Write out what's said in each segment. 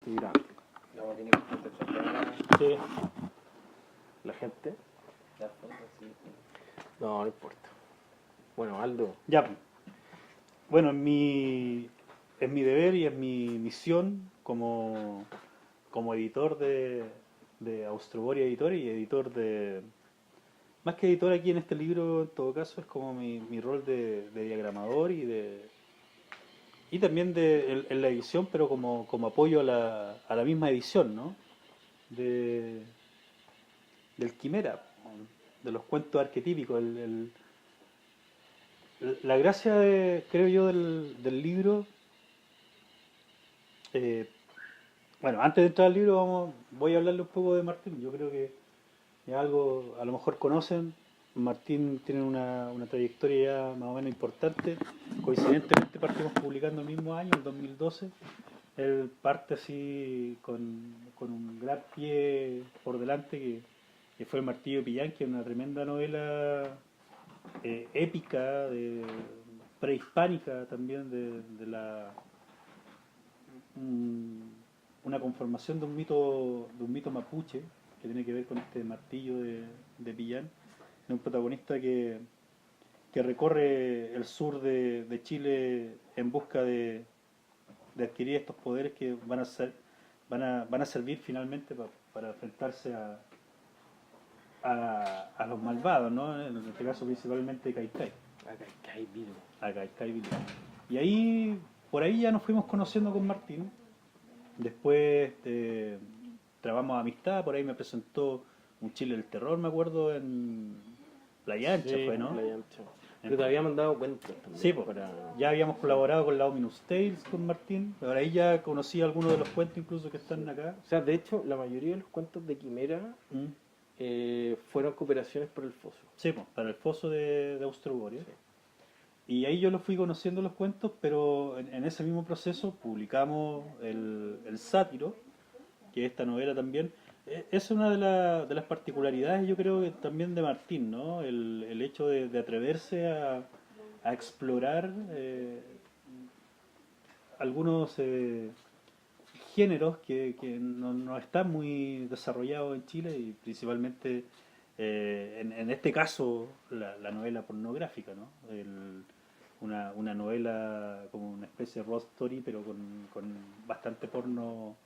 Estoy grabando. No, tiene que contextualizar Sí. La gente. la foto, sí. No, no importa. Bueno, Aldo. Ya, pues. Bueno, es mi deber y es mi misión como editor de Austroboria Editores y editor de... Más que editor aquí en este libro, en todo caso, es como mi rol de diagramador y también en la edición, pero como apoyo a la misma edición, ¿no? De, del Quimera, de los cuentos arquetípicos. La gracia, creo yo, del libro, eh, bueno, antes de entrar al libro voy a hablarle un poco de Martín. Yo creo que es algo, a lo mejor conocen, Martín tiene una trayectoria ya más o menos importante. Coincidentemente partimos publicando el mismo año, el 2012. Él parte así con un gran pie por delante que fue El Martillo de Pillán, que es una tremenda novela épica, prehispánica también, mm, una conformación de un mito mapuche que tiene que ver con este martillo de Pillán, de un protagonista que recorre el sur de Chile en busca de adquirir estos poderes que van a servir finalmente para enfrentarse a los malvados, ¿no? En este caso principalmente Kaikai. A Kaikai Vilú. Y ahí, por ahí ya nos fuimos conociendo con Martín. Después trabamos amistad, por ahí me presentó un Chile del Terror, me acuerdo, en Playa Ancha, Sí, fue, ¿no? Playa Ancha. Pero te había mandado cuentos también. Sí, pues, ya habíamos colaborado con la Ominous Tales con Martín, ahora ahí ya conocí algunos de los cuentos incluso que están acá. O sea, de hecho, la mayoría de los cuentos de Quimera fueron cooperaciones por el foso. Sí, pues, para el foso de Austroboria. Sí. Y ahí yo los fui conociendo los cuentos, pero en ese mismo proceso publicamos el Sátiro, que es esta novela también. Es una de las particularidades, yo creo, que también de Martín, ¿no? El hecho de atreverse a explorar algunos géneros que no están muy desarrollados en Chile y principalmente en este caso la novela pornográfica, ¿no? Una novela como una especie de road story pero con bastante porno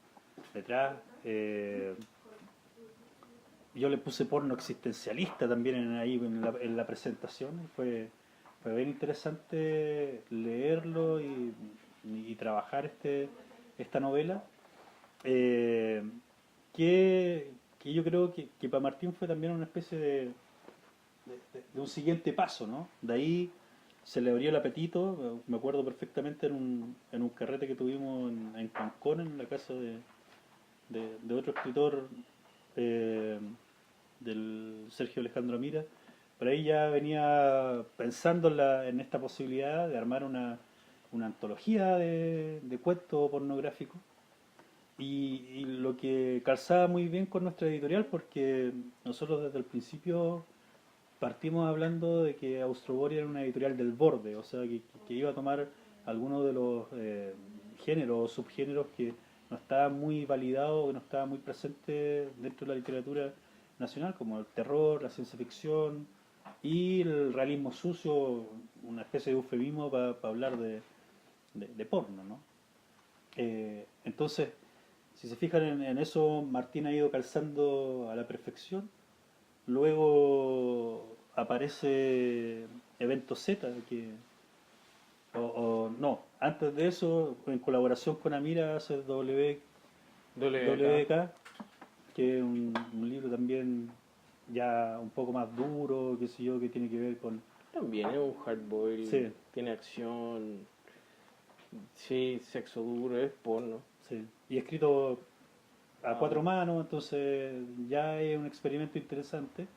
detrás. Yo le puse porno existencialista también ahí en la presentación. Fue bien interesante leerlo y trabajar esta novela. eh, que yo creo que para Martín fue también una especie de un siguiente paso, ¿no? De ahí se le abrió el apetito, me acuerdo perfectamente en un carrete que tuvimos en Concón, en la casa de otro escritor, eh, del Sergio Alejandro Mira. Por ahí ya venía pensando en esta posibilidad de armar una antología de cuentos pornográficos y lo que calzaba muy bien con nuestra editorial porque nosotros desde el principio partimos hablando de que Austroboria era una editorial del borde, o sea que iba a tomar algunos de los géneros o subgéneros que no estaban muy validados, que no estaban muy presentes dentro de la literatura nacional, como el terror, la ciencia ficción y el realismo sucio, una especie de eufemismo para hablar de porno, ¿no? Entonces, si se fijan en eso, Martín ha ido calzando a la perfección. Luego aparece Evento Z, no, antes de eso, en colaboración con Amira, hace WK, que es un libro también ya un poco más duro, qué sé yo, que tiene que ver con... También es un hardboil, Sí. tiene acción, sí, sexo duro, es porno. Sí. Y escrito a cuatro manos, entonces ya es un experimento interesante.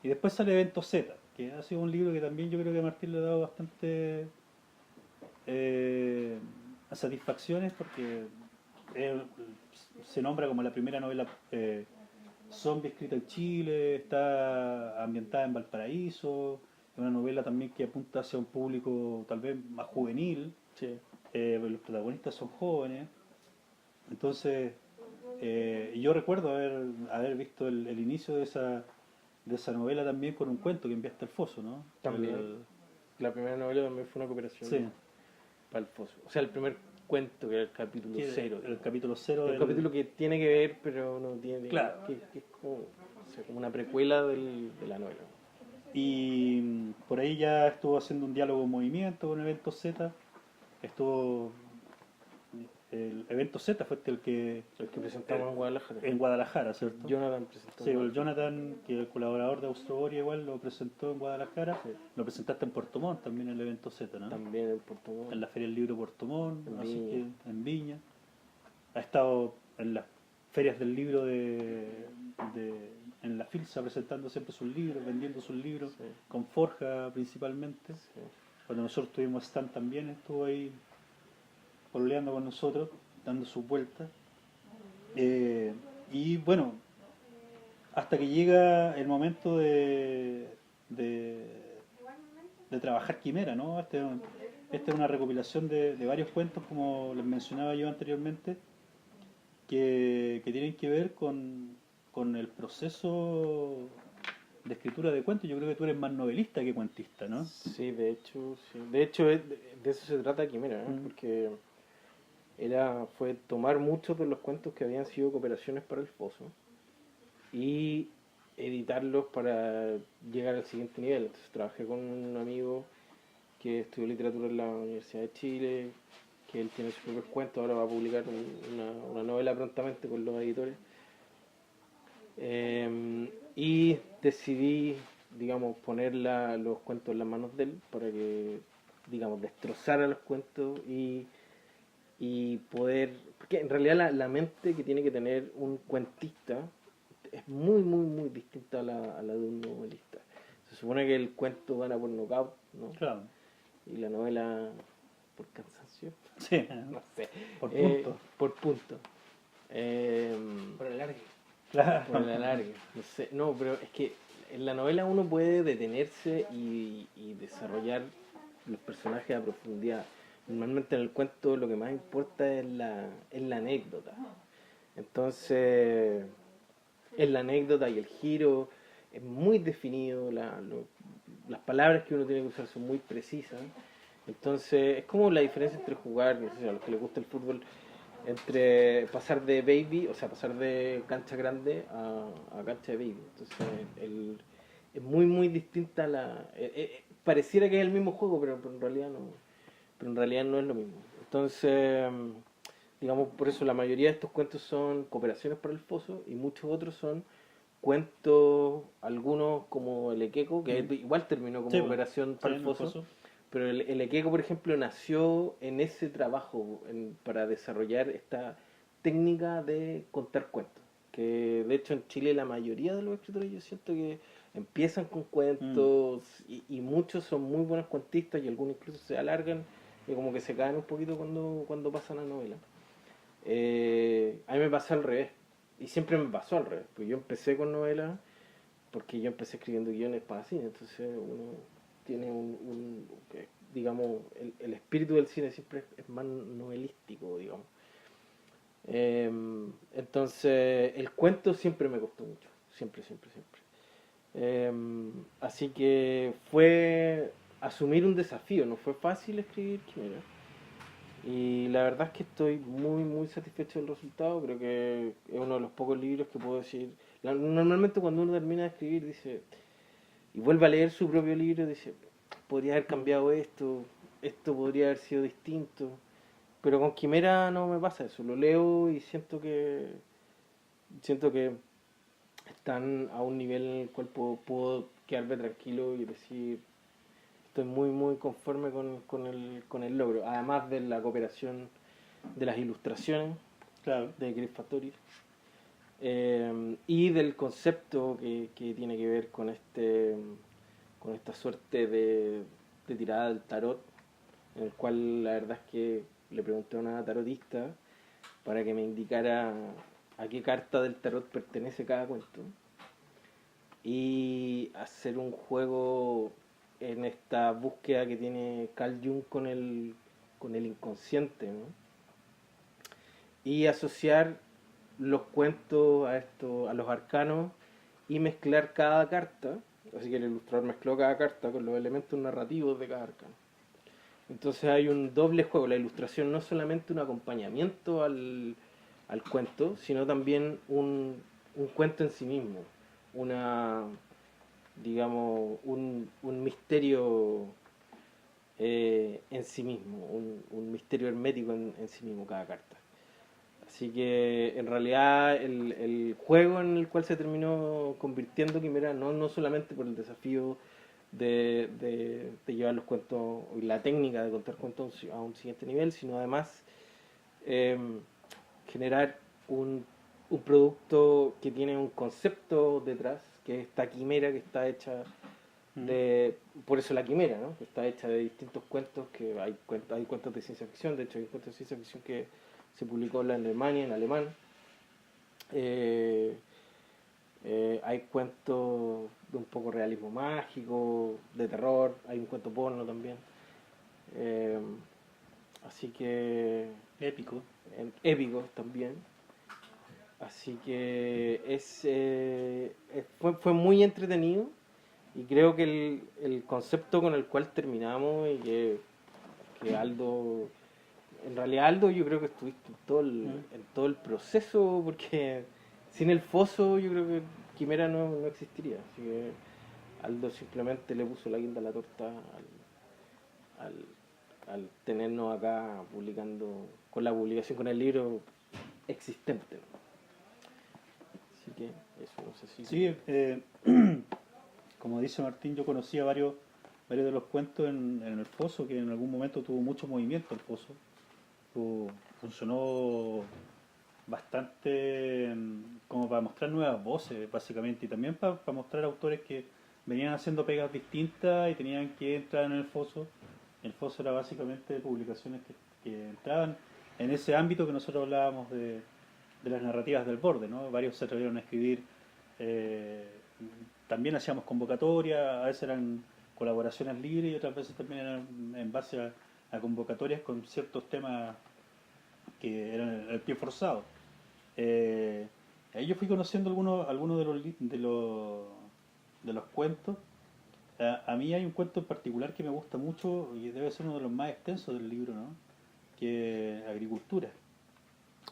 Y después sale Evento Z, que ha sido un libro que también yo creo que a Martín le ha dado bastante satisfacciones porque eh, se nombra como la primera novela zombie escrita en Chile, está ambientada en Valparaíso, es una novela también que apunta hacia un público tal vez más juvenil, Sí. los protagonistas son jóvenes Entonces, yo recuerdo haber visto el inicio de esa novela también con un cuento que enviaste al Foso, ¿no? También. La primera novela también fue una cooperación Sí, para el Foso. O sea, el primer cuento, que era el capítulo que cero. el capítulo cero Un capítulo que tiene que ver, pero no tiene. Claro. Que es como, o sea, como una precuela de la novela. Y por ahí ya estuvo haciendo un diálogo en movimiento con Evento Z. Estuvo. El Evento Z fue el que. El que presentamos en Guadalajara. En Guadalajara, ¿cierto? Jonathan presentó. Sí, el Jonathan, que es el colaborador de Austroboria, igual lo presentó en Guadalajara. Sí. Lo presentaste en Puerto Montt también en el Evento Z, ¿no? También en Puerto Montt. En la Feria del Libro Puerto Montt, En así Viña. que en Viña. Ha estado en las ferias del libro en la Filsa presentando siempre sus libros, vendiendo sus libros, Sí. con Forja principalmente. Sí. Cuando nosotros tuvimos stand también estuvo ahí pololeando con nosotros, dando sus vueltas. Y bueno, hasta que llega el momento de trabajar Quimera, ¿no? Esta es una recopilación de varios cuentos, como les mencionaba yo anteriormente, que tienen que ver con el proceso de escritura de cuentos. Yo creo que tú eres más novelista que cuentista, ¿no? Sí, de hecho, sí. De hecho, de eso se trata Quimera, ¿eh? Porque fue tomar muchos de los cuentos que habían sido cooperaciones para el Foso y editarlos para llegar al siguiente nivel. Entonces trabajé con un amigo que estudió literatura en la Universidad de Chile, que él tiene sus propios cuentos, ahora va a publicar una novela prontamente con los editores. Y decidí, digamos, poner los cuentos en las manos de él para que, digamos, destrozara los cuentos y poder... Porque en realidad la mente que tiene que tener un cuentista es muy, muy, muy distinta a la de un novelista. Se supone que el cuento gana por nocaut, ¿no? Claro. Y la novela por cansancio. Sí, No sé. por punto. Por punto. Por el largo. Claro. Por el alargue. No sé. No, pero es que en la novela uno puede detenerse y desarrollar los personajes a profundidad. Normalmente en el cuento lo que más importa es la anécdota. Entonces, es la anécdota y el giro es muy definido, las palabras que uno tiene que usar son muy precisas. Entonces, es como la diferencia entre jugar, no sé, a los que les gusta el fútbol, entre pasar de baby, o sea, pasar de cancha grande a cancha de baby. Entonces, es muy, muy distinta pareciera que es el mismo juego, pero en realidad no. Pero en realidad no es lo mismo. Entonces, digamos, por eso la mayoría de estos cuentos son cooperaciones para el Foso y muchos otros son cuentos, algunos como el Equeco, que igual terminó como Sí, cooperación para el sí, en el Foso, Foso. pero el Equeco, por ejemplo, nació en ese trabajo para desarrollar esta técnica de contar cuentos. Que de hecho en Chile la mayoría de los escritores yo siento que empiezan con cuentos y muchos son muy buenos cuentistas y algunos incluso se alargan y como que se caen un poquito cuando pasan a novela. A mí me pasa al revés y siempre me pasó al revés, porque yo empecé con novelas porque yo empecé escribiendo guiones para cine, entonces uno tiene digamos, el espíritu del cine siempre es más novelístico, digamos. Entonces, el cuento siempre me costó mucho, siempre, siempre, siempre. Así que fue asumir un desafío, no fue fácil escribir Quimera. Y la verdad es que estoy muy, muy satisfecho del resultado, creo que es uno de los pocos libros que puedo decir. Normalmente cuando uno termina de escribir dice, y vuelve a leer su propio libro, dice, podría haber cambiado esto podría haber sido distinto. Pero con Quimera no me pasa eso, lo leo y siento que están a un nivel en el cual puedo quedarme tranquilo y decir, estoy muy muy conforme con el logro. Además de la cooperación de las ilustraciones Claro. de Chris Fattori y del concepto que tiene que ver con esta suerte de tirada del tarot, en el cual la verdad es que le pregunté a una tarotista para que me indicara a qué carta del tarot pertenece cada cuento y hacer un juego en esta búsqueda que tiene Carl Jung con el inconsciente, ¿no? y asociar los cuentos a esto, a los arcanos y mezclar cada carta. Así que el ilustrador mezcló cada carta con los elementos narrativos de cada arcano. Entonces hay un doble juego. La ilustración no es solamente un acompañamiento al cuento, sino también un cuento en sí mismo. Una, digamos, un misterio en sí mismo, un misterio hermético en sí mismo cada carta. Así que en realidad el juego en el cual se terminó convirtiendo Quimera, no solamente por el desafío de llevar los cuentos y la técnica de contar cuentos a un siguiente nivel, sino además eh, generar un producto que tiene un concepto detrás, que es esta quimera que está hecha por eso la quimera, ¿no? Que está hecha de distintos cuentos, que hay cuentos de ciencia ficción, de hecho hay cuentos de ciencia ficción que se publicó en Alemania, en alemán. Eh, hay cuentos de un poco realismo mágico, de terror, hay un cuento porno también. Eh, Así que Épico. épicos también. Así que fue muy entretenido y creo que el concepto con el cual terminamos y que Aldo, en realidad Aldo yo creo que estuviste en todo el proceso porque sin el foso yo creo que Quimera no existiría. Así que Aldo simplemente le puso la guinda a la torta al tenernos acá publicando, con la publicación, con el libro existente, ¿no? Así que eso, no sé si... Sí, como dice Martín, yo conocía varios de los cuentos en el foso, que en algún momento tuvo mucho movimiento el foso. Funcionó bastante como para mostrar nuevas voces, básicamente, y también para mostrar autores que venían haciendo pegas distintas y tenían que entrar en el foso. El foso era básicamente publicaciones que entraban en ese ámbito que nosotros hablábamos de las narrativas del borde, ¿no? Varios se atrevieron a escribir, eh, también hacíamos convocatorias, a veces eran colaboraciones libres y otras veces también eran en base a convocatorias con ciertos temas que eran el pie forzado. Ahí yo fui conociendo algunos de los cuentos. A mí hay un cuento en particular que me gusta mucho y debe ser uno de los más extensos del libro, ¿no? Que es Agricultura.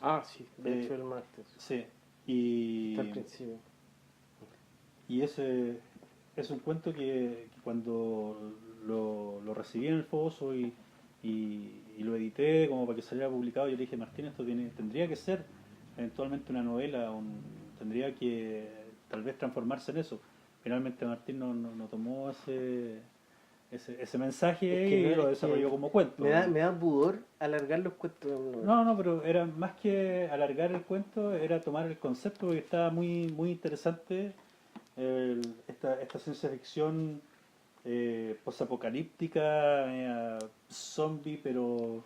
Ah, sí, de hecho el martes. Sí, Está al principio. y ese es un cuento que cuando lo recibí en el foso y lo edité como para que saliera publicado, yo le dije, Martín, esto tendría que ser eventualmente una novela, tendría que tal vez transformarse en eso. Finalmente Martín no tomó ese mensaje Es que y lo desarrolló como cuento. Me da pudor alargar los cuentos. No, pero era más que alargar el cuento, era tomar el concepto porque estaba muy interesante esta ciencia ficción posapocalíptica, zombie, pero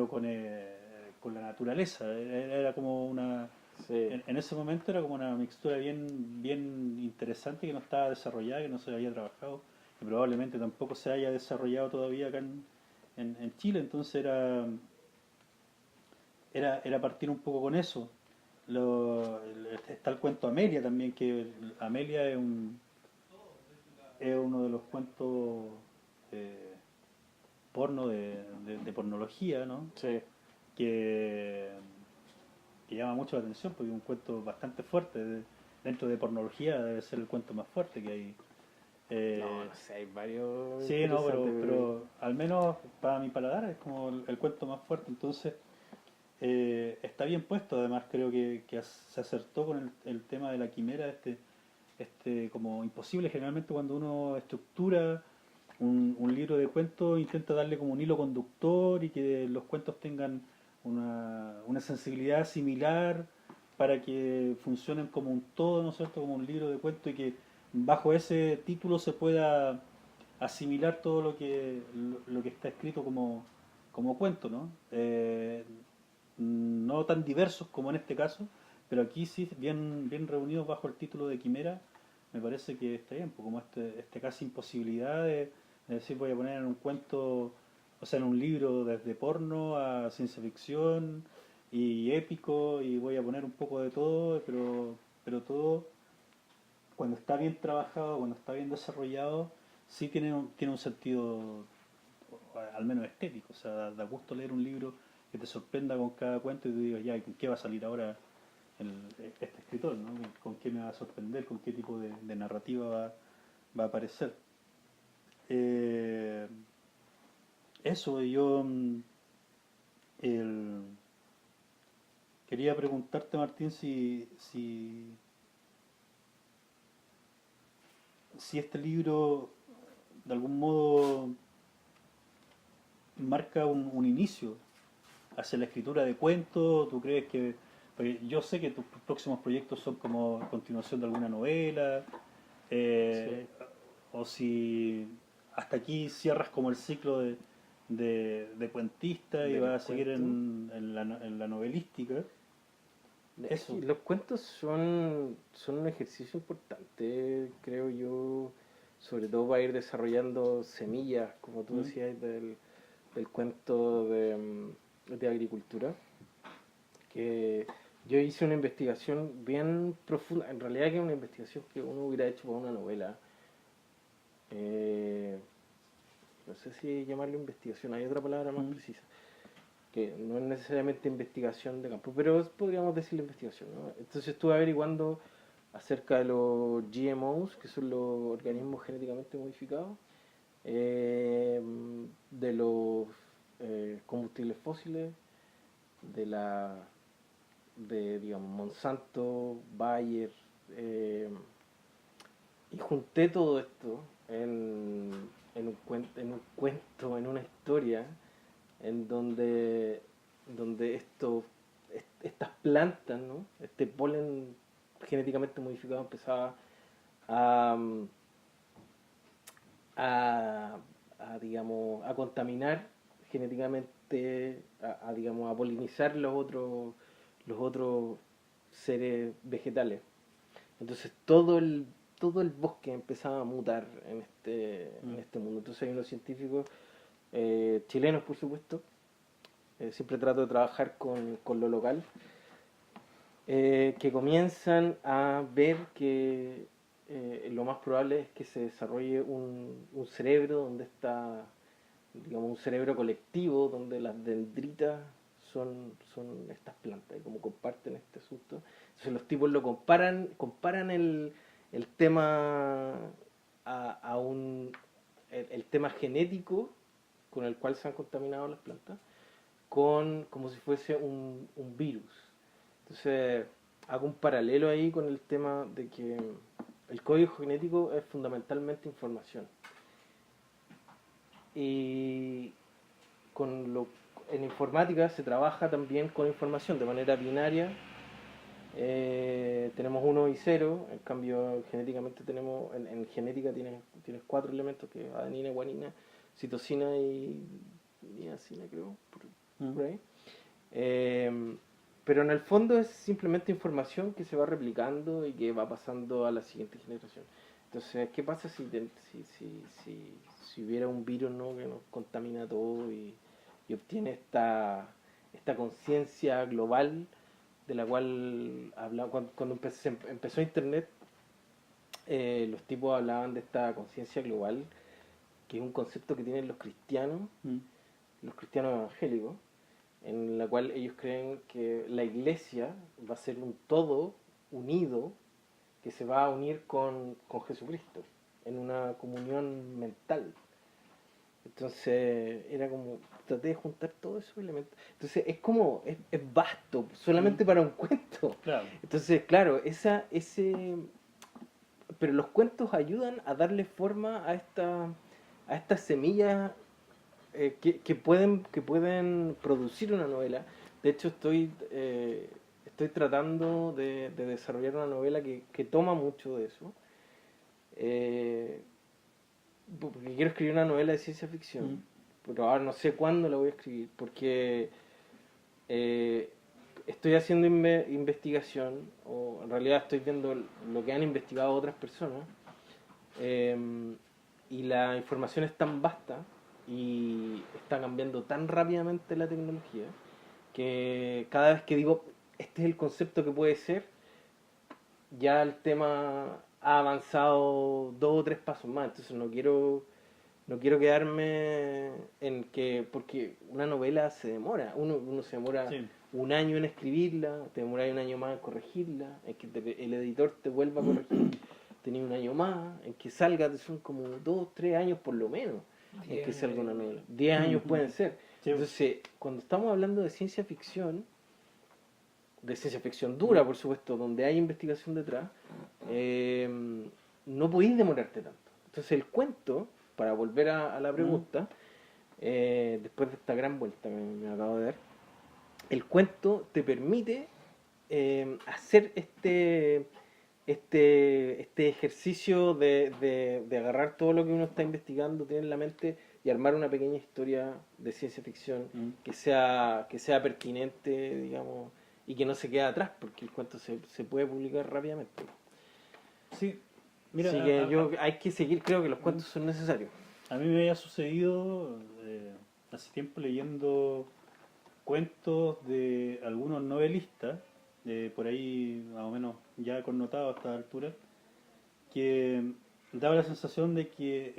con la naturaleza. Era como una... Sí. En ese momento era como una mixtura bien interesante que no estaba desarrollada, que no se había trabajado, y probablemente tampoco se haya desarrollado todavía acá en Chile, entonces era partir un poco con eso. Está el cuento Amelia también, que Amelia es uno de los cuentos porno de pornología, ¿no? Sí. Que llama mucho la atención porque es un cuento bastante fuerte. Dentro de pornología debe ser el cuento más fuerte que hay. No sé, hay varios. Sí, no, pero al menos para mi paladar es como el cuento más fuerte. Entonces, está bien puesto. Además, creo que se acertó con el tema de la quimera, como imposible. Generalmente, cuando uno estructura un libro de cuentos, intenta darle como un hilo conductor y que los cuentos tengan una sensibilidad similar para que funcionen como un todo, ¿no es cierto? Como un libro de cuentos y que bajo ese título se pueda asimilar todo lo que está escrito como cuento, ¿no? No tan diversos como en este caso, pero aquí sí bien reunidos bajo el título de Quimera, me parece que está bien, pues como casi imposibilidad de decir voy a poner en un cuento, o sea, en un libro desde porno a ciencia ficción, y épico, y voy a poner un poco de todo, pero todo, cuando está bien trabajado, cuando está bien desarrollado, sí tiene un sentido, al menos estético. O sea, da gusto leer un libro que te sorprenda con cada cuento y te digas, ya, ¿con qué va a salir ahora este escritor? ¿No? ¿Con qué me va a sorprender? ¿Con qué tipo de narrativa va a aparecer? Eh, Eso, yo el- quería preguntarte, Martín, si este libro de algún modo marca un inicio hacia la escritura de cuentos. ¿Tú crees que...? Porque yo sé que tus próximos proyectos son como continuación de alguna novela, eh, Sí. o si hasta aquí cierras como el ciclo de cuentista y De los vas a seguir cuentos. en la novelística. Es que Eso. los cuentos son un ejercicio importante, creo yo, sobre todo para ir desarrollando semillas, como tú ¿Mm? decías, del cuento de agricultura. Que yo hice una investigación bien profunda, en realidad que es una investigación que uno hubiera hecho para una novela. Eh, no sé si llamarlo investigación, hay otra palabra más ¿Mm? precisa, que no es necesariamente investigación de campo, pero podríamos decirle investigación, ¿no? Entonces estuve averiguando acerca de los GMOs, que son los organismos genéticamente modificados, eh, de los combustibles fósiles, de la de digamos Monsanto, Bayer, eh, y junté todo esto en en una historia en donde estas plantas, ¿no? Este polen genéticamente modificado empezaba a, a, digamos, a contaminar genéticamente, digamos, a polinizar los otros seres vegetales. Entonces todo el bosque empezaba a mutar en ¿Mm? este mundo. Entonces hay unos científicos chilenos, por supuesto. Siempre trato de trabajar con lo local, que comienzan a ver que lo más probable es que se desarrolle un cerebro donde está, digamos, un cerebro colectivo, donde las dendritas son estas plantas, y como comparten este asunto. Entonces los tipos lo comparan el tema a el tema genético con el cual se han contaminado las plantas con como si fuese un virus. Entonces, hago un paralelo ahí con el tema de que el código genético es fundamentalmente información. Y con lo, en informática se trabaja también con información de manera binaria. Tenemos uno y cero, en cambio genéticamente en genética tienes cuatro elementos, que es adenina, guanina, citosina y niacina, creo, ¿Mm? por ahí. Eh, pero en el fondo es simplemente información que se va replicando y que va pasando a la siguiente generación. Entonces, ¿qué pasa si hubiera un virus, ¿no? Que nos contamina todo y obtiene esta conciencia global de la cual cuando empezó Internet? Los tipos hablaban de esta conciencia global, que es un concepto que tienen ¿Mm? los cristianos evangélicos, en la cual ellos creen que la iglesia va a ser un todo unido que se va a unir con Jesucristo en una comunión mental. Entonces era como, traté de juntar todos esos elementos. Entonces es vasto, ¿Mm? solamente para un cuento. Claro. Entonces, claro, pero los cuentos ayudan a darle forma a estas semillas que pueden producir una novela. De hecho, estoy tratando de desarrollar una novela que toma mucho de eso. Eh, Porque quiero escribir una novela de ciencia ficción. ¿Mm? Pero ahora no sé cuándo la voy a escribir. Porque eh, estoy haciendo investigación, o en realidad estoy viendo lo que han investigado otras personas. eh, y la información es tan vasta y está cambiando tan rápidamente la tecnología que cada vez que digo, este es el concepto que puede ser, ya el tema ha avanzado 2 o 3 pasos más, entonces no quiero quedarme en que, porque una novela se demora, uno se demora Sí. un año en escribirla, te demora un año más en corregirla, en que el editor te vuelva a corregir, tenés un año más, en que salga, son como 2 o 3 años por lo menos, en que salga una novela, 10 años pueden ser. Sí. Entonces, cuando estamos hablando de ciencia ficción dura, por supuesto, donde hay investigación detrás, no podéis demorarte tanto. Entonces el cuento, para volver a la pregunta, después de esta gran vuelta que me acabo de dar, el cuento te permite hacer este ejercicio de agarrar todo lo que uno está investigando, tiene en la mente y armar una pequeña historia de ciencia ficción que sea pertinente, digamos, y que no se quede atrás, porque el cuento se puede publicar rápidamente. Sí, mira, Así que hay que seguir, creo que los cuentos son necesarios. a mí me había sucedido hace tiempo leyendo cuentos de algunos novelistas, por ahí más o menos ya connotados a esta altura, que daba la sensación de que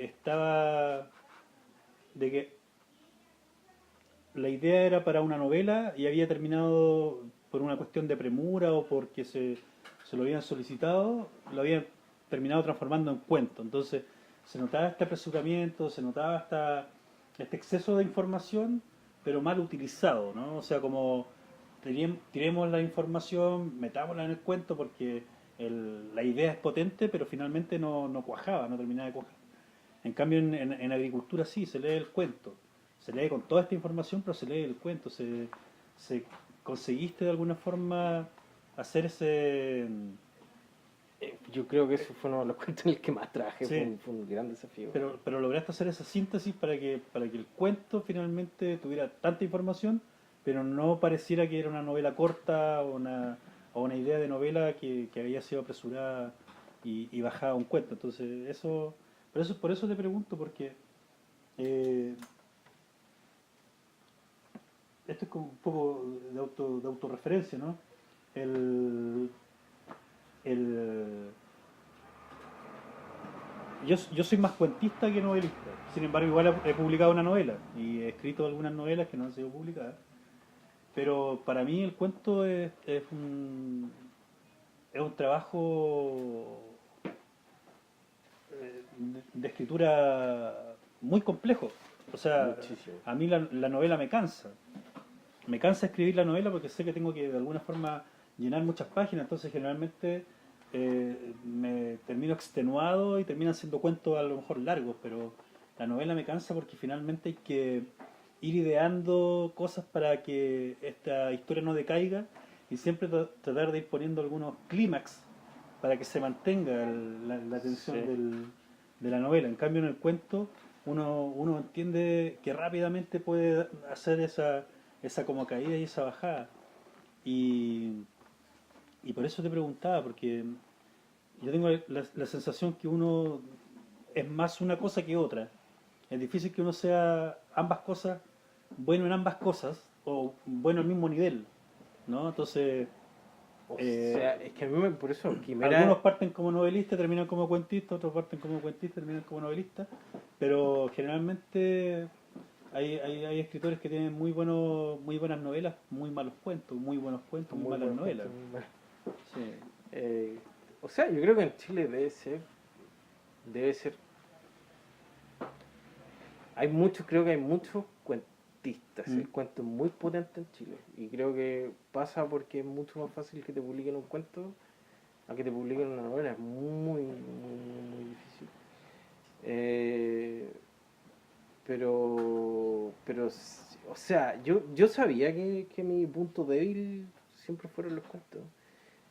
la idea era para una novela y había terminado por una cuestión de premura o porque se lo habían solicitado, lo habían terminado transformando en cuento. Entonces se notaba este apresuramiento, se notaba este exceso de información, pero mal utilizado, ¿no? O sea, como tiremos la información, metámosla en el cuento porque la idea es potente, pero finalmente no cuajaba, no terminaba de cuajar. En cambio, en agricultura sí, se lee el cuento. Se lee con toda esta información, pero se lee el cuento. Conseguiste de alguna forma hacer ese... Yo creo que eso fue uno de los cuentos en el que más trabajé, Sí. fue un gran desafío. Pero lograste hacer esa síntesis para que el cuento finalmente tuviera tanta información, pero no pareciera que era una novela corta o una idea de novela que había sido apresurada y bajada a un cuento. Entonces, por eso te pregunto, porque eh, esto es como un poco de autorreferencia, ¿no? El, el, yo soy más cuentista que novelista. Sin embargo, igual he publicado una novela y he escrito algunas novelas que no han sido publicadas. Pero para mí el cuento es un trabajo de escritura muy complejo. O sea, Muchísimo. a mí la novela me cansa. Me cansa escribir la novela porque sé que tengo que de alguna forma llenar muchas páginas, entonces generalmente me termino extenuado y terminan siendo cuentos a lo mejor largos, pero la novela me cansa porque finalmente hay que ir ideando cosas para que esta historia no decaiga y siempre tratar de ir poniendo algunos clímax para que se mantenga la atención Sí. de la novela. En cambio en el cuento uno entiende que rápidamente puede hacer esa como caída y esa bajada. Y por eso te preguntaba, porque yo tengo la sensación que uno es más una cosa que otra. Es difícil que uno sea ambas cosas, bueno en ambas cosas, o bueno al mismo nivel, ¿no? Entonces, O sea, es que a mí por eso, algunos Quimera, parten como novelistas, terminan como cuentistas, otros parten como cuentistas, terminan como novelistas, pero generalmente hay escritores que tienen muy buenas novelas, muy malos cuentos, muy buenos cuentos, muy muy malas buenos novelas. cuentos, muy buenos. Sí. O sea, yo creo que en Chile debe ser, creo que hay muchos cuentistas, Mm. el cuento es muy potente en Chile, y creo que pasa porque es mucho más fácil que te publiquen un cuento a que te publiquen una novela, es muy difícil. Eh, pero, o sea, yo sabía que mi punto débil siempre fueron los cuentos.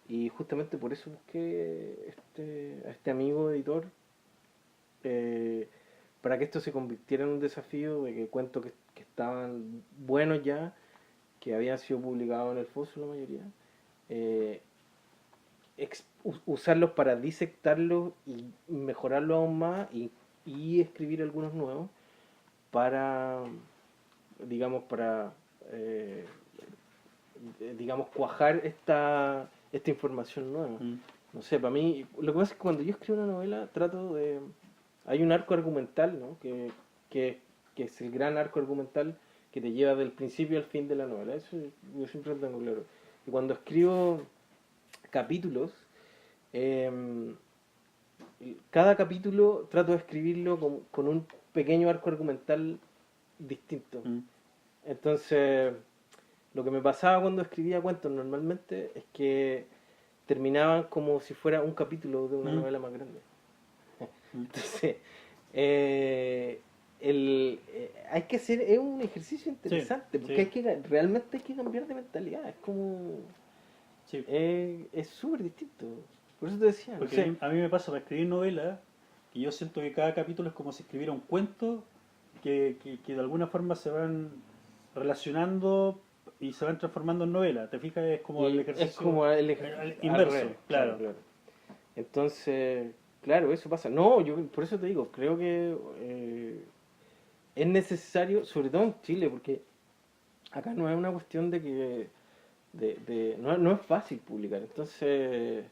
Y justamente por eso busqué a este amigo editor, eh, para que esto se convirtiera en un desafío de que cuentos que estaban buenos ya, que habían sido publicados en el Foso la mayoría, eh, usarlos para disectarlos y mejorarlos aún más y escribir algunos nuevos para, digamos, para digamos, cuajar esta información nueva. No sé, para mí, lo que pasa es que cuando yo escribo una novela, trato de... Hay un arco argumental, ¿no? Que, que es el gran arco argumental que te lleva del principio al fin de la novela. Eso yo siempre lo tengo claro. Y cuando escribo capítulos, eh, cada capítulo trato de escribirlo con un pequeño arco argumental distinto. Entonces, lo que me pasaba cuando escribía cuentos normalmente es que terminaban como si fuera un capítulo de una novela más grande. Entonces, hay que hacer, es un ejercicio interesante, porque realmente hay que cambiar de mentalidad, es como, es súper distinto, por eso te decía. Porque No sé. a mí me pasa para escribir novelas, que yo siento que cada capítulo es como si escribiera un cuento que de alguna forma se van relacionando y se van transformando en novela. ¿Te fijas? Es como el ejercicio Es como el ejercicio inverso, claro. Entonces, claro, eso pasa. No, yo por eso te digo, creo que es necesario, sobre todo en Chile, porque acá no es una cuestión de que no es fácil publicar, entonces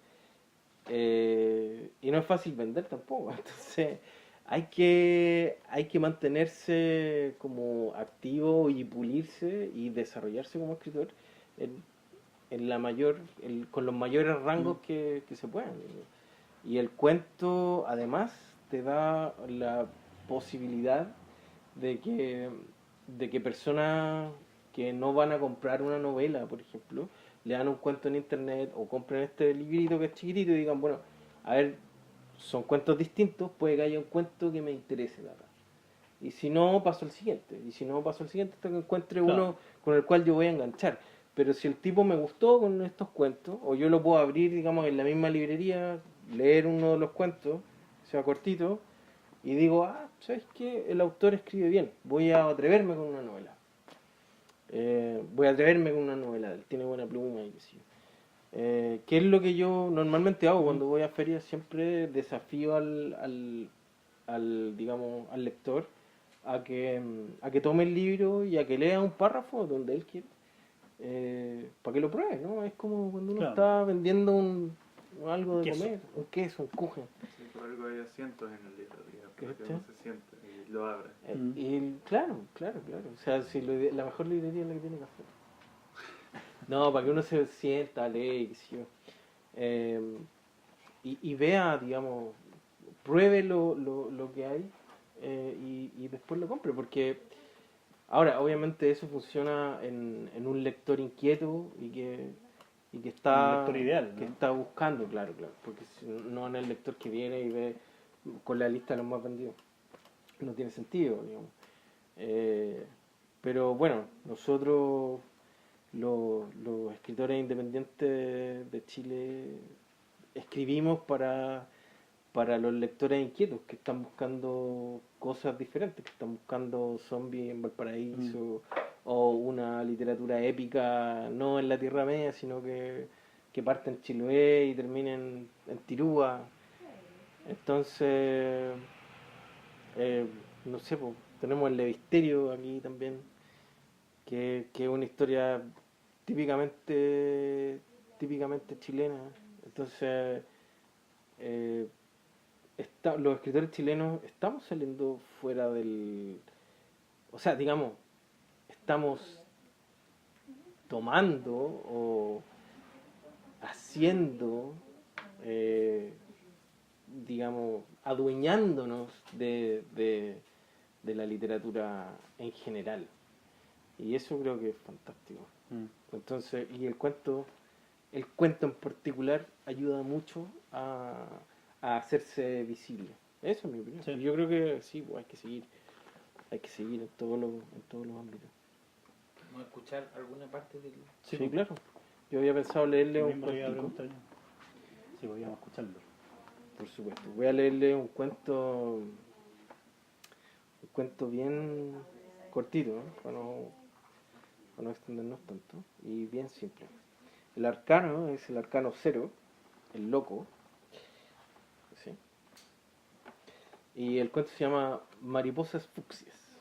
y no es fácil vender tampoco, entonces hay que mantenerse como activo y pulirse y desarrollarse como escritor en la con los mayores rangos que se puedan. Y el cuento además te da la posibilidad de que personas que no van a comprar una novela, por ejemplo, le dan un cuento en internet o compren este librito que es chiquitito y digan, bueno, a ver, son cuentos distintos, puede que haya un cuento que me interese narrar. Y si no, paso al siguiente. Y si no, paso al siguiente hasta que encuentre uno con el cual yo voy a enganchar. Pero si el tipo me gustó con estos cuentos, o yo lo puedo abrir, digamos, en la misma librería, leer uno de los cuentos, sea cortito, y digo, ¿sabes qué? El autor escribe bien, voy a atreverme con una novela. Voy a atreverme con una novela, él tiene buena pluma y qué sé yo. ¿Qué es lo que yo normalmente hago cuando voy a ferias? Siempre desafío digamos, al lector a que tome el libro y a que lea un párrafo donde él quiere, para que lo pruebe, ¿no? Es como cuando uno está vendiendo algo de comer, un queso, un kuchen. Sí, por algo hay asientos en el libro, digamos, para que uno se siente y lo abra. Y claro. O sea, si la mejor librería es la que tiene café. No, para que uno se sienta, lee, qué sé yo. Y vea, digamos, pruebe lo que hay y después lo compre, porque ahora, obviamente eso funciona en un lector inquieto y que está, un lector ideal, que ¿no? está buscando, claro, porque no en el lector que viene y ve con la lista de los más vendidos. No tiene sentido, digamos. Pero bueno, nosotros, los escritores independientes de Chile, escribimos para los lectores inquietos que están buscando cosas diferentes, que están buscando zombies en Valparaíso o una literatura épica no en la Tierra Media, sino que parte en Chiloé y termina en Tirúa. Entonces, no sé, pues, tenemos el Levisterio aquí también, que es una historia típicamente chilena. Entonces, eh, los escritores chilenos estamos saliendo fuera del... O sea, digamos, estamos tomando o haciendo, digamos, adueñándonos de la literatura en general. Y eso creo que es fantástico. Entonces, y el cuento en particular ayuda mucho a hacerse visible. Eso es mi opinión. Sí. Yo creo que sí, pues hay que seguir en todos los ámbitos. ¿Vamos a escuchar alguna parte del...? Sí, claro. Yo había pensado leerle un cuento. Sí, podíamos escucharlo. Por supuesto. Voy a leerle un cuento bien cortito, ¿no? Para no extendernos tanto, y bien simple. El arcano es el arcano 0, el loco, ¿sí? Y el cuento se llama Mariposas Fucsias.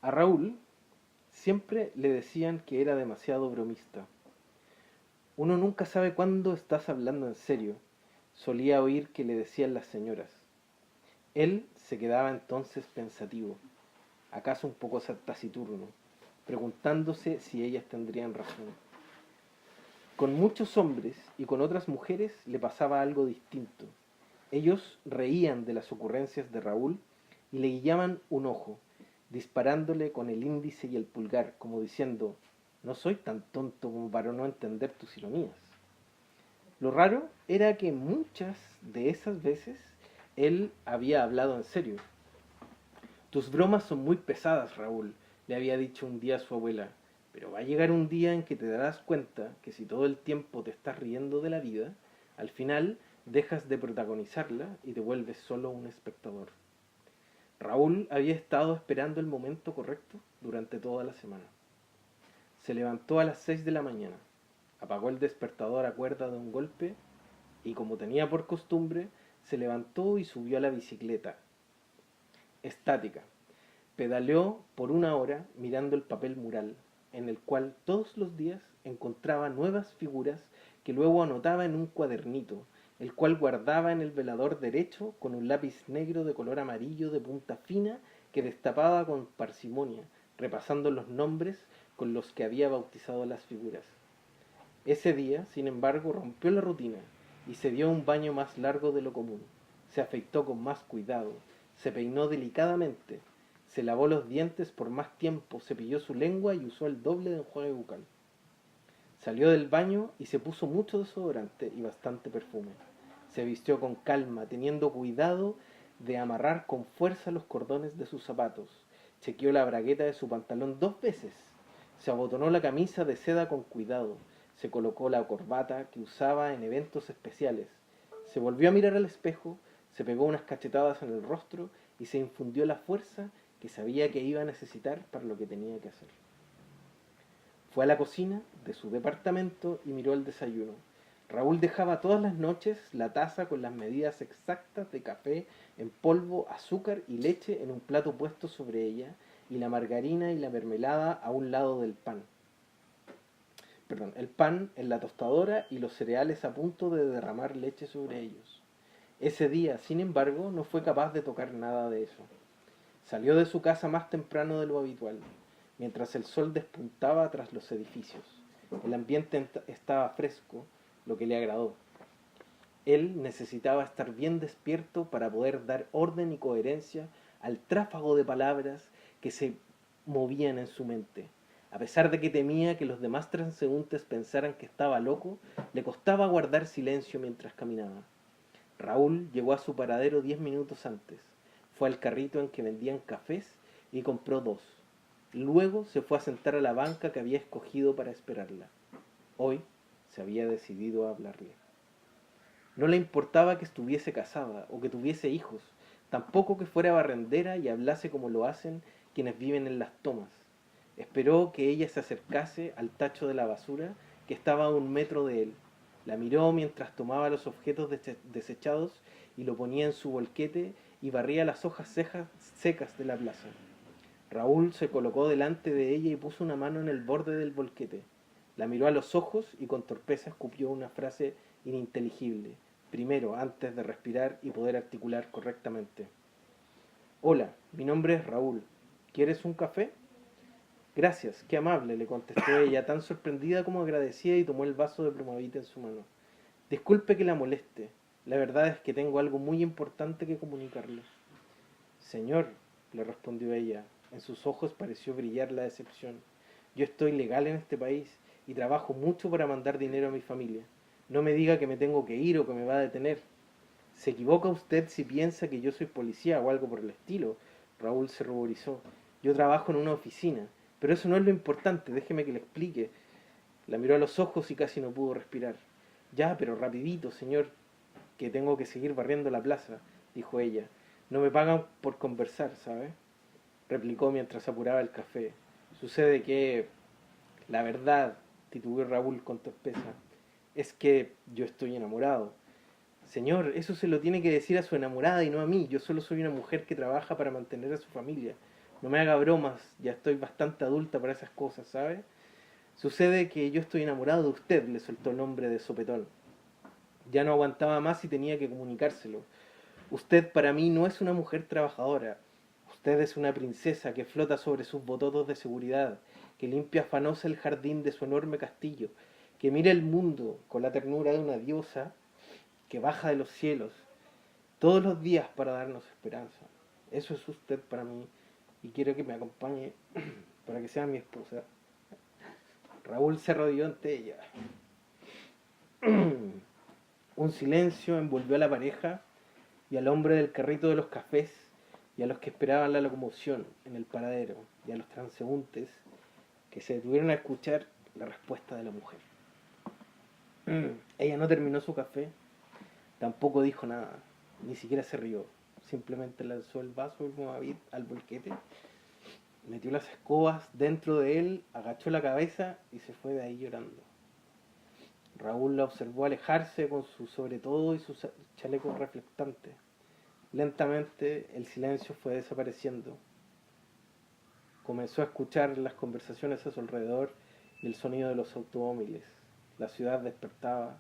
A Raúl Siempre le decían que era demasiado bromista. Uno nunca sabe cuándo estás hablando en serio, solía oír que le decían las señoras. Él se quedaba entonces pensativo, acaso un poco taciturno, preguntándose si ellas tendrían razón. Con muchos hombres y con otras mujeres le pasaba algo distinto. Ellos reían de las ocurrencias de Raúl y le guiñaban un ojo, disparándole con el índice y el pulgar, como diciendo: no soy tan tonto como para no entender tus ironías. Lo raro era que muchas de esas veces él había hablado en serio. Tus bromas son muy pesadas, Raúl, le había dicho un día a su abuela, pero va a llegar un día en que te darás cuenta que si todo el tiempo te estás riendo de la vida, al final dejas de protagonizarla y te vuelves solo un espectador. Raúl había estado esperando el momento correcto durante toda la semana. Se levantó a las 6 de la mañana, apagó el despertador a cuerda de un golpe y, como tenía por costumbre, se levantó y subió a la bicicleta. Estática. Pedaleó por una hora mirando el papel mural, en el cual todos los días encontraba nuevas figuras que luego anotaba en un cuadernito, el cual guardaba en el velador derecho con un lápiz negro de color amarillo de punta fina que destapaba con parsimonia, repasando los nombres con los que había bautizado las figuras. Ese día, sin embargo, rompió la rutina y se dio un baño más largo de lo común. Se afeitó con más cuidado, se peinó delicadamente, se lavó los dientes por más tiempo, cepilló su lengua y usó el doble de enjuague bucal. Salió del baño y se puso mucho desodorante y bastante perfume. Se vistió con calma, teniendo cuidado de amarrar con fuerza los cordones de sus zapatos. Chequeó la bragueta de su pantalón 2 veces. Se abotonó la camisa de seda con cuidado. Se colocó la corbata que usaba en eventos especiales. Se volvió a mirar al espejo, se pegó unas cachetadas en el rostro y se infundió la fuerza que sabía que iba a necesitar para lo que tenía que hacer. Fue a la cocina de su departamento y miró el desayuno. Raúl dejaba todas las noches la taza con las medidas exactas de café en polvo, azúcar y leche en un plato puesto sobre ella, y la margarina y la mermelada a un lado del pan. El pan en la tostadora y los cereales a punto de derramar leche sobre ellos. Ese día, sin embargo, no fue capaz de tocar nada de eso. Salió de su casa más temprano de lo habitual, mientras el sol despuntaba tras los edificios. El ambiente estaba fresco, lo que le agradó. Él necesitaba estar bien despierto para poder dar orden y coherencia al tráfago de palabras que se movían en su mente. A pesar de que temía que los demás transeúntes pensaran que estaba loco, le costaba guardar silencio mientras caminaba. Raúl llegó a su paradero 10 minutos antes. Fue al carrito en que vendían cafés y compró 2. Luego se fue a sentar a la banca que había escogido para esperarla. Hoy se había decidido a hablarle. No le importaba que estuviese casada o que tuviese hijos, tampoco que fuera barrendera y hablase como lo hacen quienes viven en las tomas. Esperó que ella se acercase al tacho de la basura que estaba a 1 metro de él. La miró mientras tomaba los objetos desechados y lo ponía en su bolquete y barría las hojas secas de la plaza. Raúl se colocó delante de ella y puso una mano en el borde del bolquete. La miró a los ojos y con torpeza escupió una frase ininteligible, primero antes de respirar y poder articular correctamente. Hola, mi nombre es Raúl. ¿Quieres un café? Gracias, qué amable, le contestó ella, tan sorprendida como agradecida, y tomó el vaso de plumavita en su mano. Disculpe que la moleste. La verdad es que tengo algo muy importante que comunicarle. Señor, le respondió ella. En sus ojos pareció brillar la decepción. Yo estoy legal en este país y trabajo mucho para mandar dinero a mi familia. No me diga que me tengo que ir o que me va a detener. Se equivoca usted si piensa que yo soy policía o algo por el estilo. Raúl se ruborizó. Yo trabajo en una oficina, pero eso no es lo importante, déjeme que le explique. La miró a los ojos y casi no pudo respirar. Ya, pero rapidito, señor, que tengo que seguir barriendo la plaza, dijo ella. No me pagan por conversar, ¿sabe? Replicó mientras apuraba el café. Sucede que, la verdad, titubeó Raúl con torpeza, es que yo estoy enamorado. Señor, eso se lo tiene que decir a su enamorada y no a mí. Yo solo soy una mujer que trabaja para mantener a su familia. no me haga bromas, ya estoy bastante adulta para esas cosas, ¿sabe? Sucede que yo estoy enamorado de usted, le soltó el hombre de sopetón. Ya no aguantaba más y tenía que comunicárselo. Usted para mí no es una mujer trabajadora. Usted es una princesa que flota sobre sus bototos de seguridad, que limpia afanosa el jardín de su enorme castillo, que mira el mundo con la ternura de una diosa que baja de los cielos todos los días para darnos esperanza. Eso es usted para mí y quiero que me acompañe para que sea mi esposa. Raúl se arrodilló ante ella. Un silencio envolvió a la pareja y al hombre del carrito de los cafés y a los que esperaban la locomoción en el paradero y a los transeúntes que se detuvieron a escuchar la respuesta de la mujer. Ella no terminó su café, tampoco dijo nada, ni siquiera se rió, simplemente lanzó el vaso del Moabit al bolquete, metió las escobas dentro de él, agachó la cabeza y se fue de ahí llorando. Raúl la observó alejarse con su sobretodo y su chaleco reflectante. Lentamente el silencio fue desapareciendo. Comenzó a escuchar las conversaciones a su alrededor y el sonido de los automóviles. La ciudad despertaba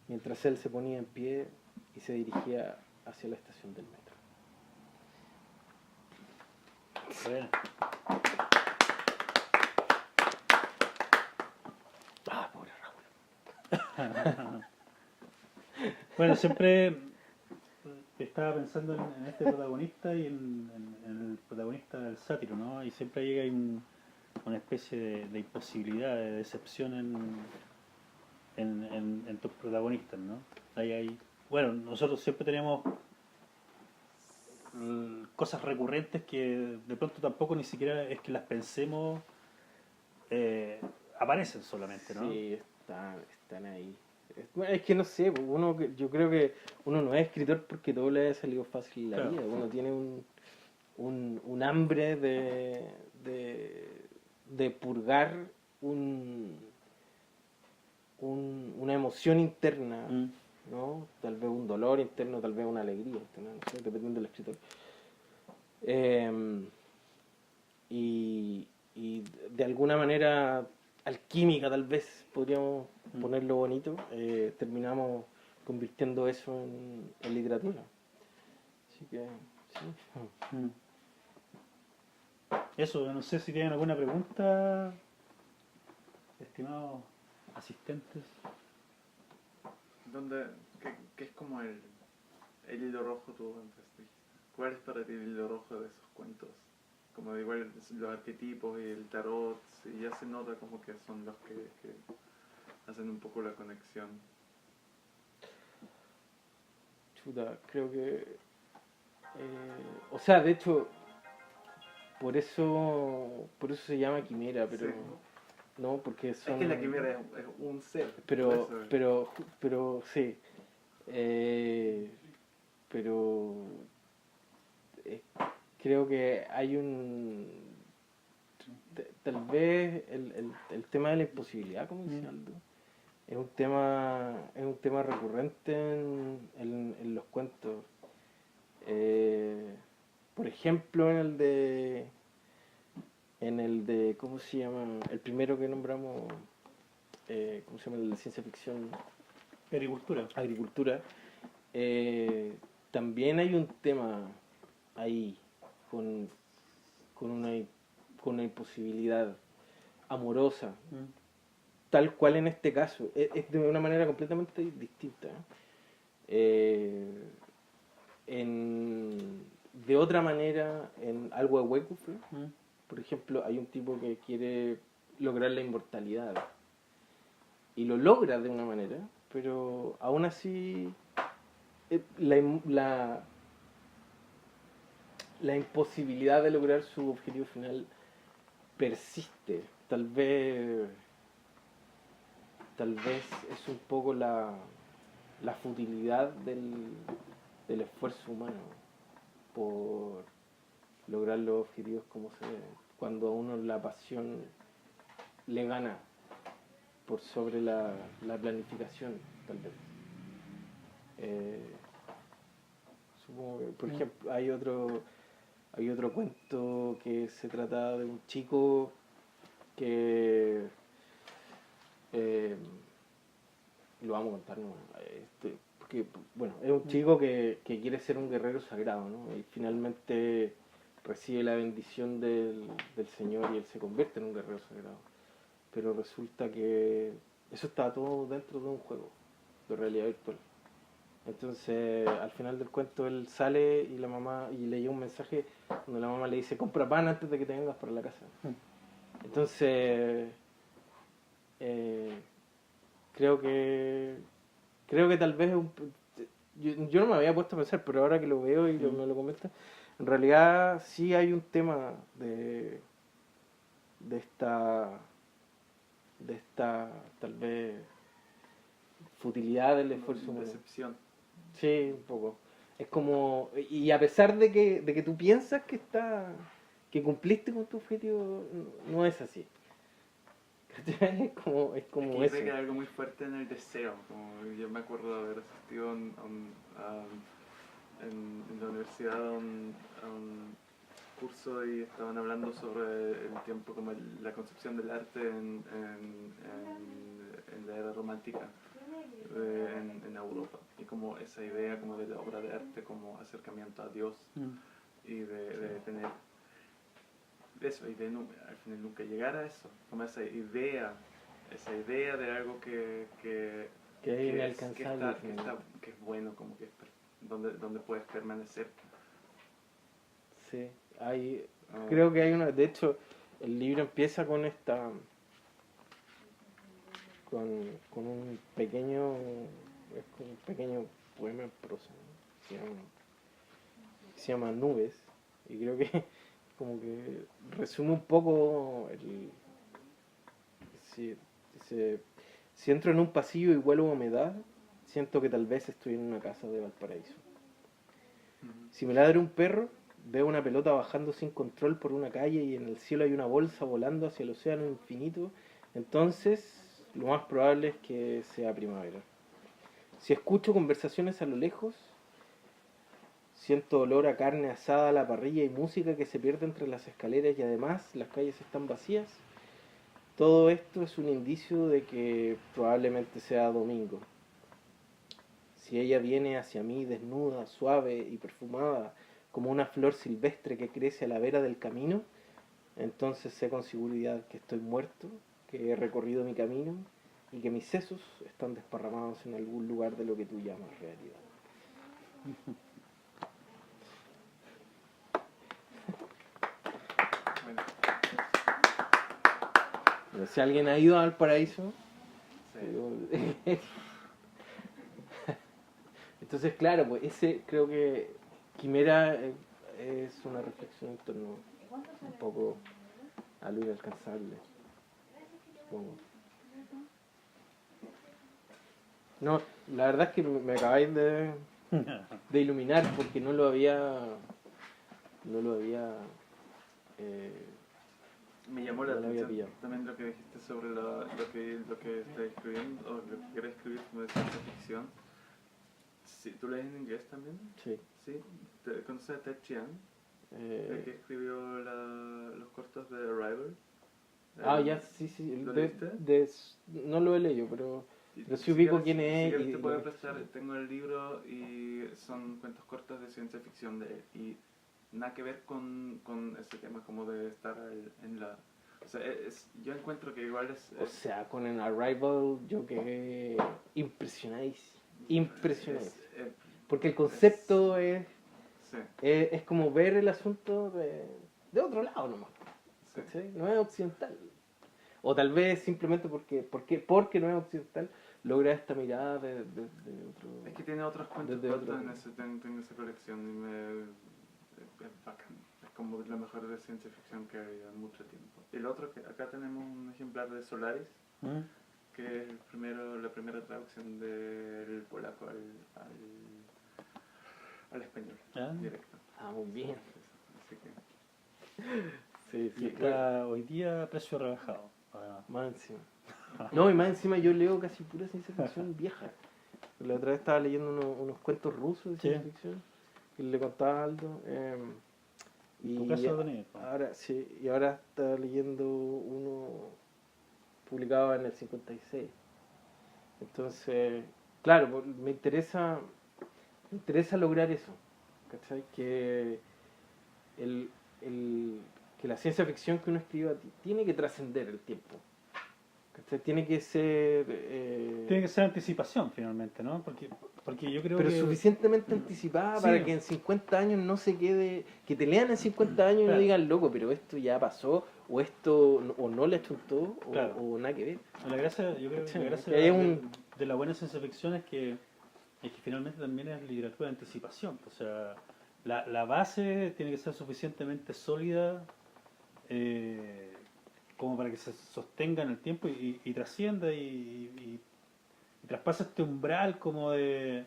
mientras él se ponía en pie y se dirigía hacia la estación del metro. Bueno, Ah, pobre Raúl. bueno, siempre estaba pensando en este protagonista y en el protagonista del sátiro, ¿no? Y siempre llega una especie de imposibilidad, de decepción en tus protagonistas, ¿no? Bueno, nosotros siempre tenemos cosas recurrentes que de pronto tampoco ni siquiera es que las pensemos, aparecen solamente, ¿no? Sí, están ahí. Bueno, es que no sé, pues, yo creo que uno no es escritor porque todo le haya salido fácil en la Claro. vida. Uno tiene un hambre de purgar una emoción interna, Mm. ¿no? Tal vez un dolor interno, tal vez una alegría interna, no sé, dependiendo del escritor. Eh, y de alguna manera alquímica, tal vez podríamos ponerlo bonito, terminamos convirtiendo eso en literatura. Así que, sí. Mm. Eso, no sé si tienen alguna pregunta, estimados asistentes. ¿Qué es como el hilo rojo tú antes dijiste? ¿Cuál es para ti el hilo rojo de esos cuentos? Como de igual los arquetipos y el tarot, y ya se nota como que son los que hacen un poco la conexión. Chuta, creo que... o sea, de hecho, por eso se llama quimera, pero... Sí. No, porque son... Es que la quimera es un ser. Pero, por eso- pero sí. Pero eh, creo que hay tal vez el tema de la imposibilidad, como dice Aldo, es un tema recurrente en los cuentos. Por ejemplo, en el de ¿cómo se llama? El primero que nombramos, ¿cómo se llama? El de ciencia ficción, Agricultura. agricultura. También hay un tema ahí con, con una, con una imposibilidad amorosa, tal cual en este caso. Es de una manera completamente distinta. De otra manera, en algo de Huecufle, por ejemplo, hay un tipo que quiere lograr la inmortalidad y lo logra de una manera, pero aún así la imposibilidad de lograr su objetivo final persiste. Tal vez es un poco la futilidad del esfuerzo humano por lograr los objetivos como se debe. Cuando a uno la pasión le gana por sobre la planificación, tal vez. Supongo que, por ejemplo, hay otro Hay otro cuento que se trata de un chico que eh, lo vamos a contar, ¿no? Porque, bueno, es un chico que quiere ser un guerrero sagrado, ¿no? Y finalmente recibe la bendición del Señor y él se convierte en un guerrero sagrado. Pero resulta que eso está todo dentro de un juego de realidad virtual. Entonces, al final del cuento, él sale y la mamá y le llega un mensaje donde la mamá le dice: compra pan antes de que te vengas para la casa. Entonces, eh, creo que tal vez yo no me había puesto a pensar, pero ahora que lo veo y me lo comentas, en realidad sí hay un tema de esta tal vez futilidad del esfuerzo humano. Decepción. Sí, un poco. Es como, y a pesar de que tú piensas que cumpliste con tu objetivo, no es así. ¿Cachai? Es como Aquí eso. se queda algo muy fuerte en el deseo. Como yo me acuerdo de haber asistido en la universidad a un curso y estaban hablando sobre el tiempo, como la concepción del arte en la era romántica en Europa. Y como esa idea como de la obra de arte como acercamiento a Dios y de tener eso y de al final nunca llegar a eso, como esa idea de algo que Que es inalcanzable. que es bueno, como que es donde puedes permanecer. Sí, creo que hay una, de hecho, el libro empieza con con un pequeño, es como un pequeño poema en prosa, ¿no? Se llama Nubes, y creo que como que resume un poco si, si entro en un pasillo y huelo a humedad, siento que tal vez estoy en una casa de Valparaíso. Si me ladra un perro, veo una pelota bajando sin control por una calle y en el cielo hay una bolsa volando hacia el océano infinito, entonces lo más probable es que sea primavera. Si escucho conversaciones a lo lejos, siento olor a carne asada a la parrilla y música que se pierde entre las escaleras y además las calles están vacías, todo esto es un indicio de que probablemente sea domingo. Si ella viene hacia mí desnuda, suave y perfumada, como una flor silvestre que crece a la vera del camino, entonces sé con seguridad que estoy muerto, que he recorrido mi camino y que mis sesos están desparramados en algún lugar de lo que tú llamas realidad. Bueno, Pero si alguien ha ido al paraíso, sí. entonces claro, pues ese creo que Quimera es una reflexión en torno un poco a lo inalcanzable, supongo. No, la verdad es que me acabáis de iluminar porque no lo había Me llamó la no lo había atención pillado. también lo que dijiste sobre lo que estás escribiendo o lo que quieres escribir como de ciencia ficción. Sí, ¿tú lees en inglés también? Sí. Sí. ¿Conoces a Ted Chiang? El que escribió los cortos de Arrival. Ya, sí. ¿Lo leíste? No lo he leído, pero sí ubico quién es. Si quieres y te puedo lo que- prestar, tengo el libro y son cuentos cortos de ciencia ficción de él. Y nada que ver con ese tema como de estar en la... O sea, yo encuentro que igual O sea, con el Arrival yo quedé impresionadísimo. Impresionadísimo. Porque el concepto es como ver el asunto de otro lado nomás. Sí. ¿Cachai? No es occidental. O tal vez simplemente porque no es occidental, logra esta mirada de otro... Es que tiene otros cuentos Desde cortos otro- tengo esa colección y es bacán. Es como lo mejor de ciencia ficción que hay en mucho tiempo. El otro, que acá tenemos un ejemplar de Solaris, que es la primera traducción del polaco al español, directo. muy bien. Así que, Sí, Y está hoy día a precio rebajado. Más encima. No, y más encima yo leo casi pura ciencia ficción vieja. La otra vez estaba leyendo unos cuentos rusos de ciencia Sí. ficción que le contaba a Aldo. En tu caso lo tenías, pues. ahora sí, y ahora está leyendo uno publicado en el 56. Entonces, claro, me interesa lograr eso, ¿cachai? El, que la ciencia ficción que uno escriba tiene que trascender el tiempo, ¿cachai? Tiene que ser... Tiene que ser anticipación finalmente, ¿no? Porque yo creo pero que... suficientemente anticipada Sí. para que en 50 años no se quede, que te lean en 50 años y no Claro. digan, loco, pero esto ya pasó, o esto, o no le chuntó, Claro. o nada que ver. La gracia, yo creo que ¿Cachai? la gracia Que haya de, un- de la buena ciencia ficción es que finalmente también es literatura de anticipación. O sea, la base tiene que ser suficientemente sólida como para que se sostenga en el tiempo y trascienda y traspasa este umbral como del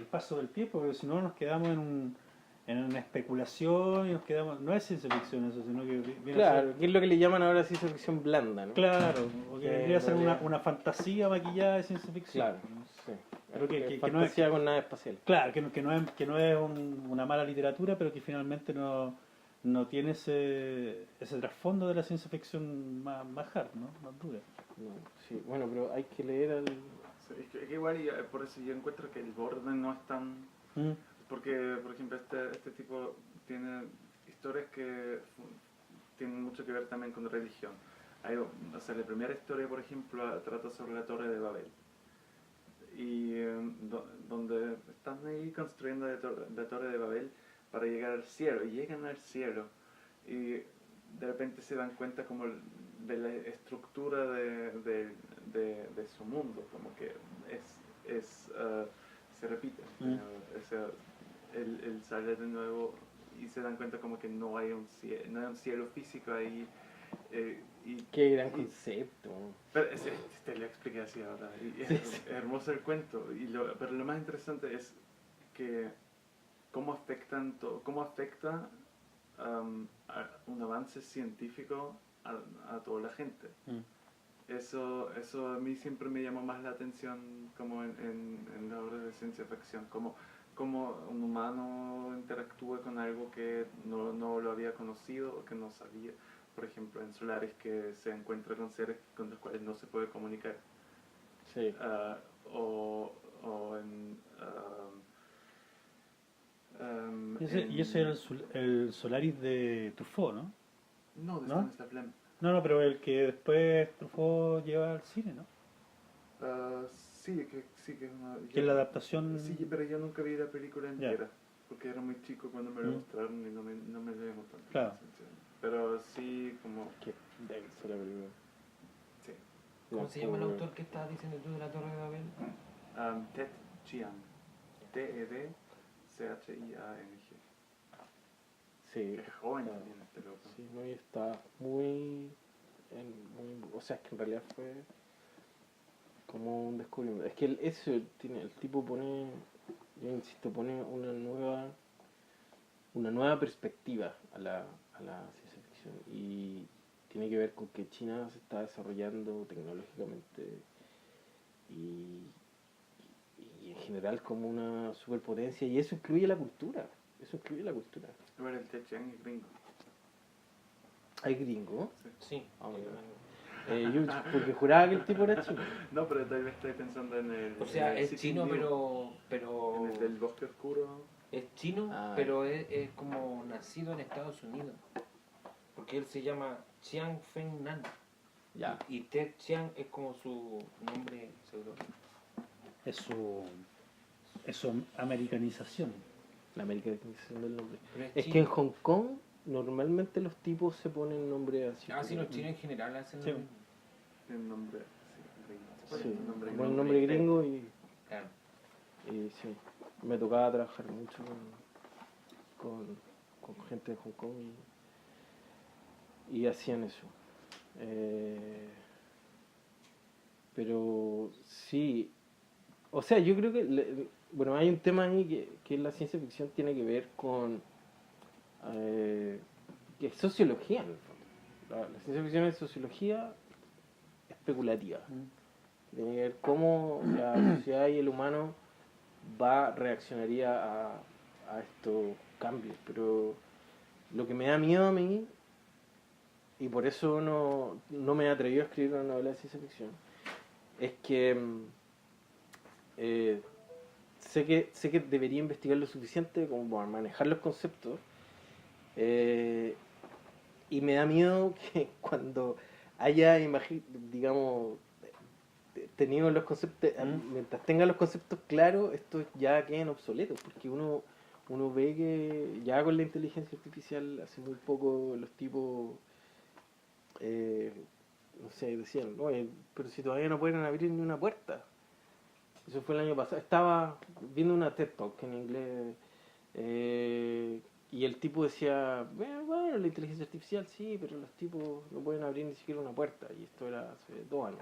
paso del tiempo, porque si no nos quedamos en una especulación y nos quedamos... No es ciencia ficción eso, sino que viene a Claro, ser... que es lo que le llaman ahora ciencia ficción blanda, ¿no? Claro, porque Que vendría a ser en realidad- una fantasía maquillada de ciencia ficción. Claro, sí. Pero que no es- fantasía con nada espacial. Claro, que no es una mala literatura, pero que finalmente no tiene ese trasfondo de la ciencia ficción más hard, ¿no? Más dura. No, sí, bueno, pero hay que leer al... Sí, es que igual, por eso yo encuentro que el borde no es tan... Mm. Porque, por ejemplo, este tipo tiene historias que tienen mucho que ver también con religión. O sea, la primera historia, por ejemplo, trata sobre la Torre de Babel. Y donde están ahí construyendo la Torre de Babel para llegar al cielo. Y llegan al cielo. Y de repente se dan cuenta como de la estructura de su mundo. Como que se repite. Mm. O sea, él sale de nuevo y se dan cuenta como que no hay un cielo físico ahí. Y Qué gran concepto. pero te lo expliqué así ahora. Y es hermoso el cuento. Pero lo más interesante es que cómo afecta un avance científico a toda la gente. Mm. Eso a mí siempre me llamó más la atención como en la obra de ciencia ficción. Cómo un humano interactúa con algo que no lo había conocido o que no sabía. Por ejemplo, en Solaris, que se encuentra con seres con los cuales no se puede comunicar. Sí. O en... Y ese era el Solaris de Truffaut, ¿no? No, de ¿No? Stanisław Lem. No, pero el que después Truffaut lleva al cine, ¿no? Sí, que es una... Que es la adaptación... Sí, pero yo nunca vi la película Ya. entera. Porque era muy chico cuando me lo Mm. mostraron y no me llamó tanto la Claro. atención. Pero sí, como... Qué denso la película. Sí. ¿Cómo se llama el autor que estabas diciendo tú de la Torre de Babel? Ted Chiang. Tedchiang. Sí. Es joven Claro. también este loco. Sí, no, y está muy, o sea, es que en realidad fue como un descubrimiento. Es que el tipo pone, yo insisto, pone una nueva perspectiva a la ciencia ficción y tiene que ver con que China se está desarrollando tecnológicamente y en general como una superpotencia y eso incluye la cultura. Igual el Ted Chiang es gringo. ¿Hay gringo? Sí. Ah, yo porque juraba que el tipo era chino. No, pero tal vez estoy pensando en el... O sea, en el es City chino, View, pero En el del bosque oscuro. es chino, Ah, pero es como nacido en Estados Unidos. Porque él se llama Chiang Feng Nan. Ya. Y Ted Chiang es como su nombre seudónimo. Es su americanización. La americanización del nombre. Pero Es chino. que en Hong Kong normalmente los tipos se ponen nombre así. Ah, sí, los chinos en general hacen Sí. lo mismo. Tiene un nombre... Sí, gringo. Sí, Un nombre buen nombre gringo Claro. y sí. Me tocaba trabajar mucho con gente de Hong Kong y hacían eso. Pero sí, o sea, yo creo que bueno, hay un tema ahí que la ciencia ficción tiene que ver con que es sociología en el fondo. La ciencia ficción es sociología especulativa. Tiene que ver cómo la sociedad y el humano reaccionaría a a estos cambios, pero lo que me da miedo a mí, y por eso no me he atrevido a escribir una novela de ciencia ficción, es que sé que debería investigar lo suficiente como para manejar los conceptos, y me da miedo que cuando haya, digamos, tenido los conceptos, mientras tenga los conceptos claros, estos ya queden obsoletos, porque uno ve que ya con la inteligencia artificial hace muy poco los tipos, no sé, decían, oye, pero si todavía no pueden abrir ni una puerta. Eso fue el año pasado. Estaba viendo una TED Talk en inglés, y el tipo decía, bueno, la inteligencia artificial sí, pero los tipos no pueden abrir ni siquiera una puerta. Y esto era hace 2 años.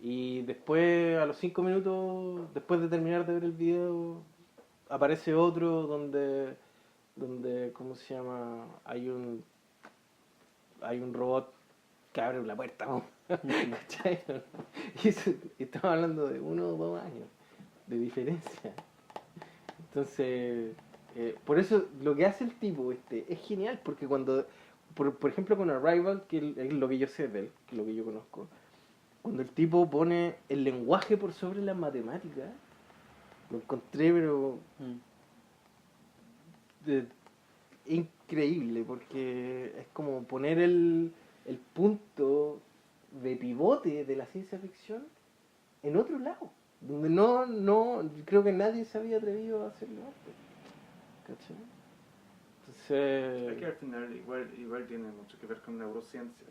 Y después, a los 5 minutos, después de terminar de ver el video, aparece otro donde ¿cómo se llama? Hay un robot que abre la puerta, ¿no? ¿Cachai? Y estamos hablando de 1 o 2 años de diferencia. Entonces, por eso lo que hace el tipo es genial, porque cuando, por ejemplo con Arrival, que es lo que yo sé de él, que es lo que yo conozco, cuando el tipo pone el lenguaje por sobre la matemática, lo encontré pero increíble, porque es como poner el punto de pivote de la ciencia ficción en otro lado, donde no creo que nadie se había atrevido a hacerlo antes. ¿Cachai? Es que Entonces, al final igual tiene mucho que ver con neurociencia,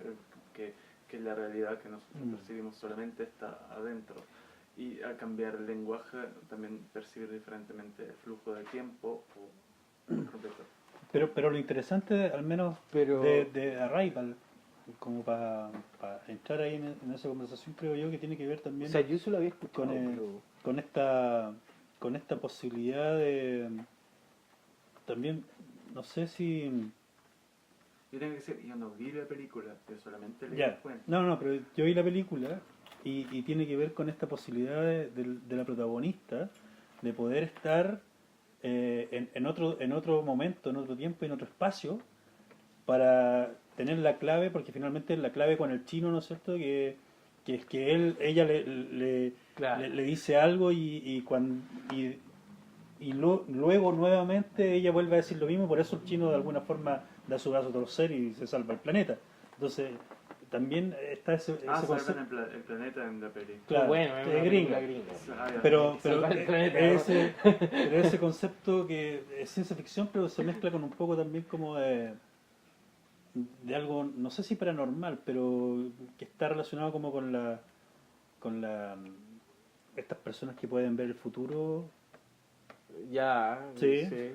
que la realidad que nosotros percibimos solamente está adentro. Y al cambiar el lenguaje también percibir diferentemente el flujo de tiempo o por completo. Pero lo interesante, al menos Pero- de Arrival, como para entrar ahí en esa conversación, creo yo que tiene que ver o también sea, yo solo había escuchado, con, pero con esta posibilidad de también, no sé si Yo tengo que decir, yo no vi la película, yo solamente leí el ya, cuento. no, pero yo vi la película y tiene que ver con esta posibilidad de la protagonista de poder estar en otro momento, en otro tiempo, en otro espacio, para tener la clave, porque finalmente la clave con el chino, ¿no es cierto? Que es que ella Claro. le dice algo luego nuevamente ella vuelve a decir lo mismo, por eso el chino de alguna forma da su brazo a torcer y se salva el planeta. Entonces, también está ese Salvan concepto. el planeta en la peli. Claro, bueno, es una gringa. película Ah, ya. Pero Salvar el planeta, pero ese concepto que es ciencia ficción, pero se mezcla con un poco también como de algo, no sé si paranormal, pero que está relacionado como con estas personas que pueden ver el futuro. ya, Sí. sí.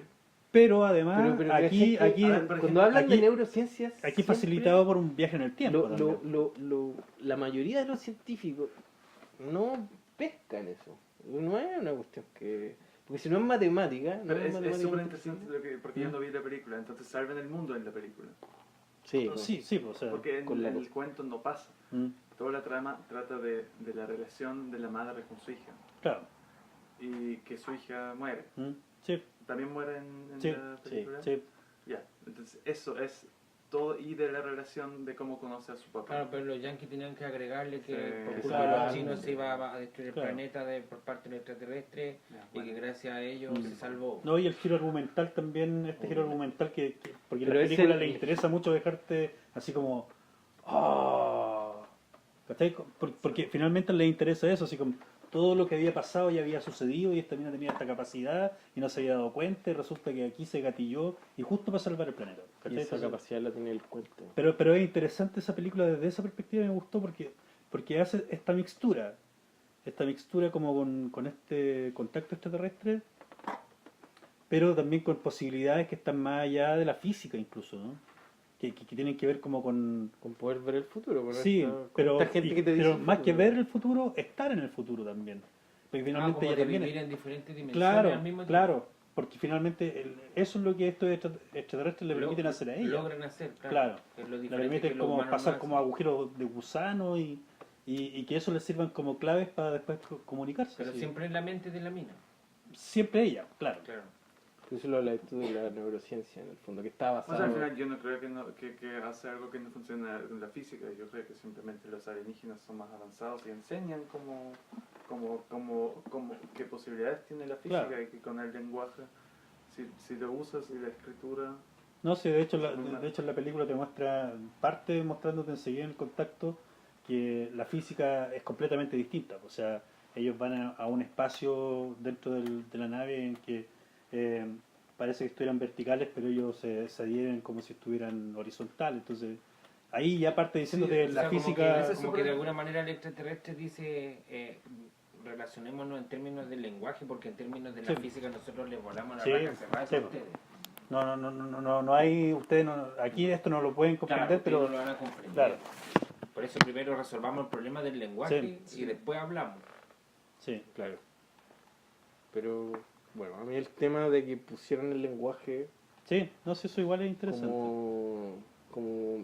Pero además, Pero aquí, ¿cachai? aquí, A ver, por Cuando hablan aquí- de neurociencias, aquí siempre facilitado por un viaje en el tiempo. lo- también. la mayoría de los científicos no pescan eso. No es una cuestión que... Porque si no es matemática, no Pero es es matemática súper inteligente. interesante porque yo no vi la película, entonces salvan el mundo en la película. Sí, pues. Sí, pues, o sea, Porque en con la- el cuento no pasa. mm, Toda la trama trata de la relación de la madre con su hija. claro, Y que su hija muere. sí, ¿También muere en sí, la sí, película? sí, Ya, entonces eso es todo y de la relación de cómo conoce a su papá. Claro, pero los yanquis tenían que agregarle que Sí, por culpa claro. de los chinos se iba a destruir el Claro. planeta por parte de los extraterrestres Ya, y bueno. que gracias a ellos se salvó. No, y el giro argumental también, giro argumental porque a Pero la es película el- le interesa mucho dejarte así como ¡ah! ¿Cachai? Porque finalmente le interesa eso, así como todo lo que había pasado ya había sucedido y esta mina tenía esta capacidad y no se había dado cuenta y resulta que aquí se gatilló y justo para salvar el planeta. Y ¿Cachai? esa Entonces, capacidad la tiene el cuento. pero es interesante esa película desde esa perspectiva, me gustó porque hace esta mixtura como con este contacto extraterrestre, pero también con posibilidades que están más allá de la física incluso, ¿no? Que tienen que ver como con... Con poder ver el futuro. Con Sí, con pero, esta gente que te dice pero el más que futuro. ver el futuro, estar en el futuro también. Porque finalmente Como ella que también vivir en diferentes dimensiones Claro, al mismo tiempo. claro, porque finalmente eso es lo que estos extraterrestres le permiten hacer a ella. Logran hacer, Claro, que es lo le diferente permiten que los como humanos pasar no como hacen. agujeros de gusano y que eso les sirvan como claves para después comunicarse. Pero sí. siempre en la mente de la mina. Siempre ella, claro. Claro. Eso lo hablas tú de la neurociencia, en el fondo, que está O sea, al basado... final yo no creo que hace algo que no funciona en la física. Yo creo que simplemente los alienígenas son más avanzados y enseñan qué posibilidades tiene la física, Claro. y que con el lenguaje, si lo usas y la escritura... No sé, de hecho en la película te muestra, parte mostrándote enseguida en el contacto que la física es completamente distinta. O sea, ellos van a un espacio dentro de la nave en que parece que estuvieran verticales, pero ellos se adhieren como si estuvieran horizontales. Entonces, ahí ya parte diciéndote O la sea, física... como que de alguna manera el extraterrestre dice, relacionémonos en términos del lenguaje, porque en términos de la Sí. física nosotros les volamos la Sí, raja cerrada sí. a ustedes. No hay, ustedes aquí esto no lo pueden Claro, comprender, ustedes pero no lo van a comprender. claro, Por eso primero resolvamos el problema del lenguaje Sí. y después hablamos. sí, Claro. Pero, bueno, a mí el tema de que pusieran el lenguaje sí, no sé, eso igual es interesante. como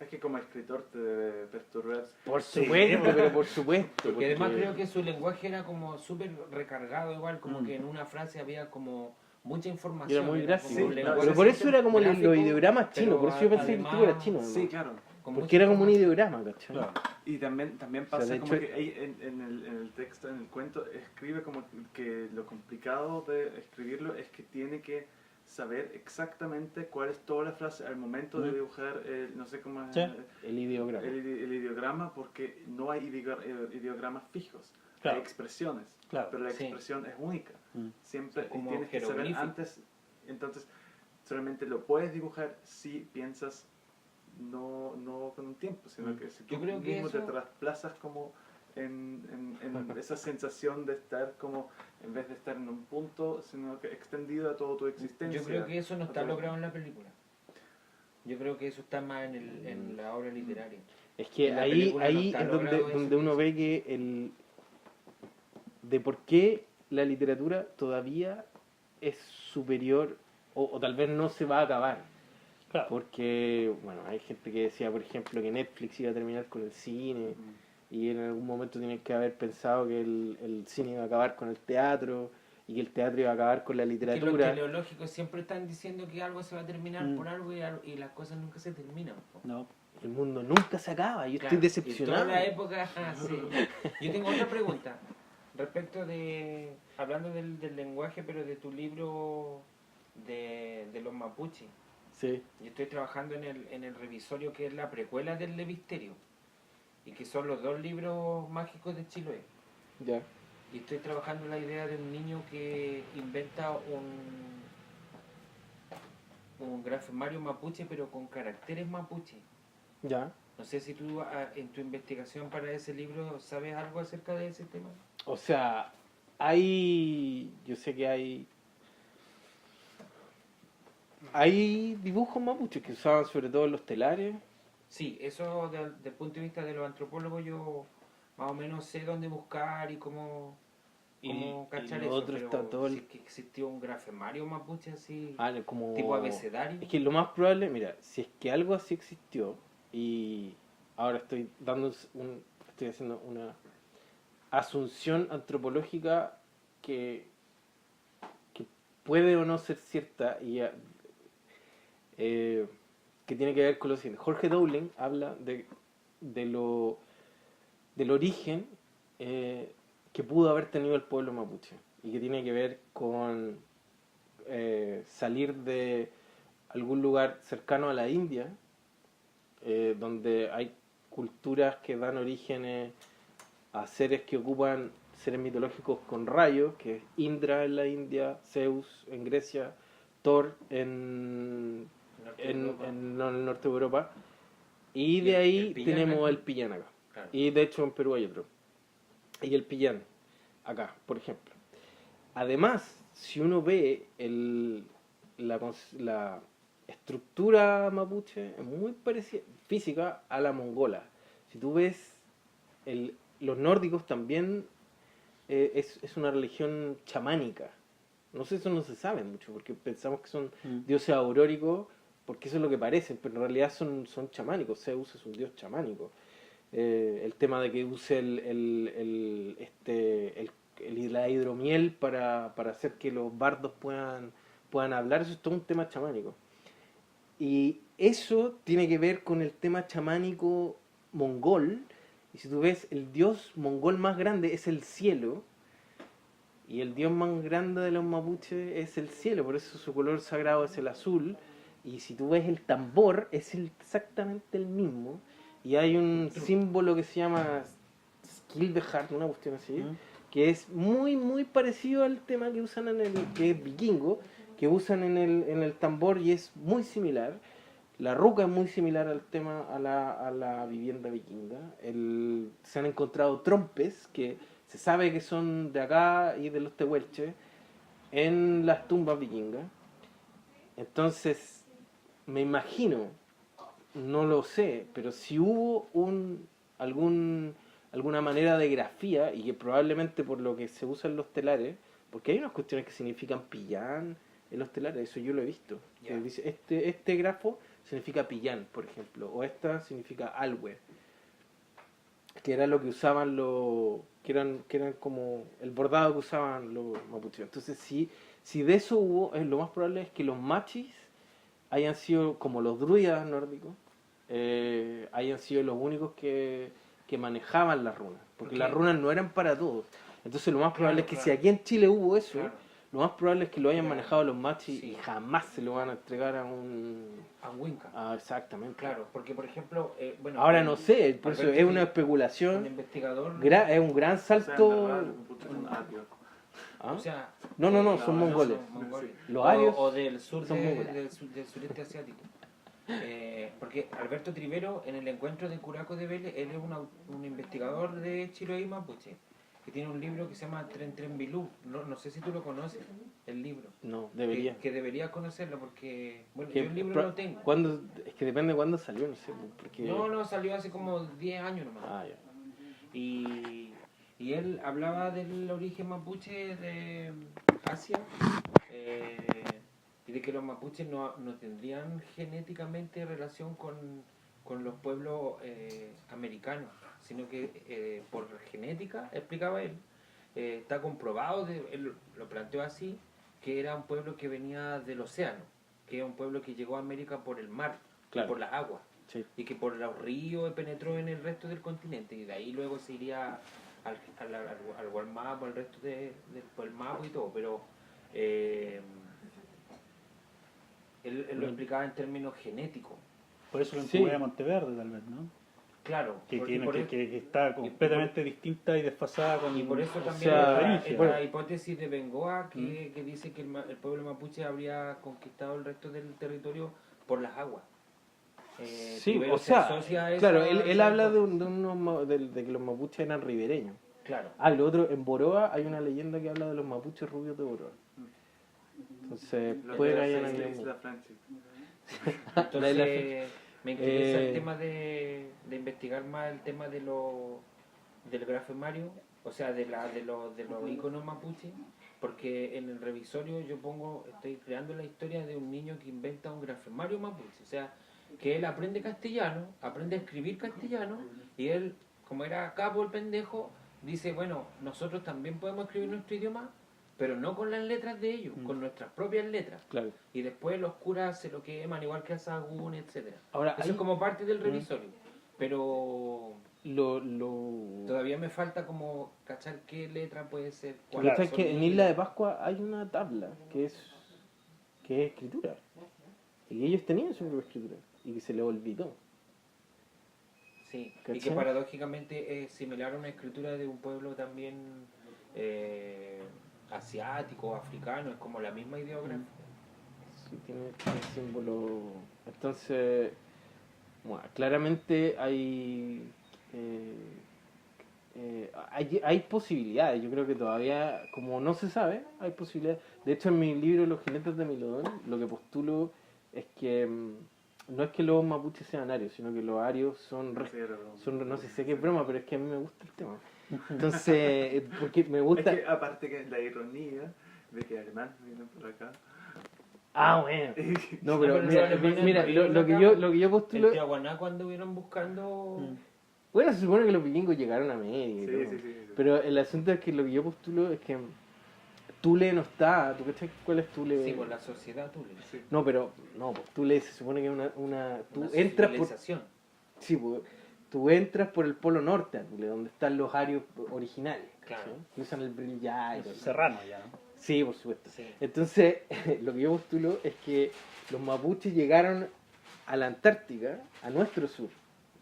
Es que como escritor te debe perturbar. Por Sí, supuesto, pues. pero por supuesto. Porque además creo que su lenguaje era como súper recargado, igual como Mm. que en una frase había como mucha Y información. era muy como gráfico. un Sí, lenguaje Pero por eso era como gráfico, los ideogramas pero chinos, por eso yo pensé que el tipo era chino. además, ¿no? Sí, claro. con Porque mucha era como un información. ideograma, ¿cachai? Claro. Y también O sea, pasa de como hecho- que en el texto, en el cuento, escribe como que lo complicado de escribirlo es que tiene que saber exactamente cuál es toda la frase al momento de Ujú. dibujar, no sé cómo es, Sí. El ideograma. el ideograma, porque no hay ideogramas fijos, Claro. hay expresiones, Claro. pero la Sí. expresión es única. Mm. Siempre Son como y tienes que saber jeroglíficos. antes, entonces solamente lo puedes dibujar si piensas no con un tiempo, sino Mm. que si Yo tú creo que mismo te eso- trasplazas como en esa sensación de estar como, en vez de estar en un punto, sino que extendido a toda tu existencia. Yo creo que eso no está a todo- logrado en la película. Yo creo que eso está más en la obra literaria. Es que En la ahí, película no ahí está es donde, logrado eso donde que uno dice. ve que de por qué la literatura todavía es superior o tal vez no se va a acabar. Claro. Porque, bueno, hay gente que decía, por ejemplo, que Netflix iba a terminar con el cine y en algún momento tienen que haber pensado que el cine iba a acabar con el teatro y que el teatro iba a acabar con la Que los literatura. teleológicos siempre están diciendo que algo se va a terminar Mm. por algo y las cosas nunca se terminan. po. No. El mundo nunca se acaba, yo Claro, estoy y decepcionado. toda la época, sí. Yo tengo otra pregunta respecto de, hablando del lenguaje, pero de tu libro de los mapuches. Sí, Yo estoy trabajando en el revisorio que es la precuela del Levisterio y que son los 2 libros mágicos de Chiloé. ya. Y estoy trabajando la idea de un niño que inventa un grafemario mapuche, pero con caracteres mapuche. Ya. No sé si tú en tu investigación para ese libro sabes algo acerca de ese tema. O sea, yo sé que hay dibujos mapuches que usaban sobre todo en los telares. Sí, eso del punto de vista de los antropólogos yo más o menos sé dónde buscar y cómo cachar lo eso. otro Pero está todo si es que existió un grafemario mapuche así, Como... tipo abecedario. Es que lo más probable, mira, si es que algo así existió y ahora estoy haciendo una asunción antropológica que puede o no ser cierta y que tiene que ver con lo siguiente. Jorge Dowling habla del origen que pudo haber tenido el pueblo mapuche y que tiene que ver con salir de algún lugar cercano a la India, donde hay culturas que dan orígenes a seres que ocupan seres mitológicos con rayos, que es Indra en la India, Zeus en Grecia, Thor en el norte de Europa, y Y de el ahí Pillán tenemos aquí. el Pillán acá. Claro. Y de hecho en Perú hay otro. Y el Pillán, acá, por ejemplo. Además, si uno ve la estructura mapuche, es muy parecida física a la mongola. Si tú ves, los nórdicos también es una religión chamánica. No sé, eso no se sabe mucho, porque pensamos que son dioses auróricos, porque eso es lo que parecen, pero en realidad son chamánicos. Zeus es un dios chamánico. El tema de que use el la hidromiel para hacer que los bardos puedan hablar, eso es todo un tema chamánico. Y eso tiene que ver con el tema chamánico mongol. Y si tú ves, el dios mongol más grande es el cielo. Y el dios más grande de los mapuches es el cielo. Por eso su color sagrado es el azul. Y si tú ves el tambor, es exactamente el mismo. Y hay un símbolo que se llama Skilbehart, una cuestión así, que es muy, muy parecido al tema que usan que es vikingo, que usan en el tambor y es muy similar. La ruca es muy similar al tema, a la vivienda vikinga. Se han encontrado trompes que se sabe que son de acá y de los tehuelches en las tumbas vikingas. Entonces, me imagino, no lo sé, pero si hubo alguna manera de grafía, y que probablemente por lo que se usa en los telares, porque hay unas cuestiones que significan pillán en los telares, eso yo lo he visto. Yeah. Dice, este grafo significa pillán, por ejemplo, o esta significa alwe, que era lo que usaban que eran como el bordado que usaban los mapuches. Entonces, si de eso hubo, lo más probable es que los machis hayan sido, como los druidas nórdicos, hayan sido los únicos que manejaban las runas, porque las runas no eran para todos. Entonces lo más probable es que si aquí en Chile hubo eso, lo más probable es que lo hayan manejado los machis y jamás se lo van a entregar a un Winca. Exactamente. Claro, porque por ejemplo, bueno, Ahora no sé, por eso Alberto es una un especulación, investigador, es un gran O sea, en salto. verdad, los mapuches son arios. ¿Ah? o sea, No, son mongoles. son mongoles. Los arios o del sur son mongoles. del sureste asiático. Porque Alberto Trivero, en el encuentro de Curaco de Vélez, él es un investigador de Chiloé y Mapuche, que tiene un libro que se llama Tren Tren Bilú. No sé si tú lo conoces, el libro. No, debería. Que deberías conocerlo porque, bueno, Que yo el libro lo tengo. Es que depende de cuándo salió, no sé. Porque... No, salió hace como 10 años nomás. Ah, ya. Y él hablaba del origen mapuche de Asia y de que los mapuches no tendrían genéticamente relación con los pueblos americanos, sino que por genética, explicaba él, está comprobado, él lo planteó así, que era un pueblo que venía del océano, que era un pueblo que llegó a América por el mar, Claro. por las aguas. Sí. Y que por los ríos penetró en el resto del continente y de ahí luego se iría al Gualmapo, al resto del Mapo y todo, pero él lo explicaba en términos genéticos. Por eso la Sí. antigüedad de Monteverde, tal vez, ¿no? Claro, Que está completamente distinta y desfasada con... y por eso también sea, esta hipótesis de Bengoa que dice que el pueblo mapuche habría conquistado el resto del territorio por las aguas. Sí, Trivero o se sea, asocia a claro, esa- él esa habla hipótesis. de que los mapuches eran ribereños. Claro. Lo otro, en Boroa hay una leyenda que habla de los mapuches rubios de Boroa. Entonces, Los puede de que la hayan sexta habido- isla Francis. Entonces, me interesa Eh, el tema de investigar más el tema del grafemario, o sea, de los iconos mapuche, porque en el revisorio estoy creando la historia de un niño que inventa un grafemario mapuche, o sea, que él aprende castellano, aprende a escribir castellano, y él, como era capo el pendejo, dice, bueno, nosotros también podemos escribir nuestro idioma, pero no con las letras de ellos, con nuestras propias letras. Claro. Y después los curas se lo queman, igual que a Sahagún, etcétera. Ahora, Eso hay- es como parte del revisorio. Pero lo todavía me falta como cachar qué letra puede ser. Lo cuál que es que en sonido. Isla de Pascua hay una tabla que es escritura. Y ellos tenían su propia escritura. Y que se les olvidó. Sí, y ¿Cachai? que paradójicamente es similar a una escritura de un pueblo también asiático, africano, es como la misma ideografía. Sí, tiene el símbolo. Entonces, bueno, claramente hay posibilidades. Yo creo que todavía, como no se sabe, hay posibilidades. De hecho, en mi libro Los jinetes de Milodón, lo que postulo es que no es que los mapuches sean arios, sino que los arios son no sé, sé que es broma, pero es que a mí me gusta el tema. Entonces, porque me gusta... Es que aparte que la ironía de que además vienen por acá. Ah, bueno. No, pero pero mira, los alemanes mira, no vieron lo que acá. yo En postulo... Tiahuanaco cuando hubieron buscando Bueno, se supone que los vikingos llegaron a América. y Sí, todo. sí, sí, sí. Pero el asunto es que lo que yo postulo es que Thule no está. ¿Tú cachai cuál es Thule? Sí, por la sociedad Thule. Sí. No, pero no, pues Thule se supone que es una tú Una entras por civilización. sí, pues, tú entras por el polo norte a Thule, donde están los arios originales. Claro. ¿cachai? Que usan el brillar y todo eso. Serrano ya, ¿no? Sí, por supuesto. Sí. Entonces, lo que yo postulo es que los mapuches llegaron a la Antártica, a nuestro sur.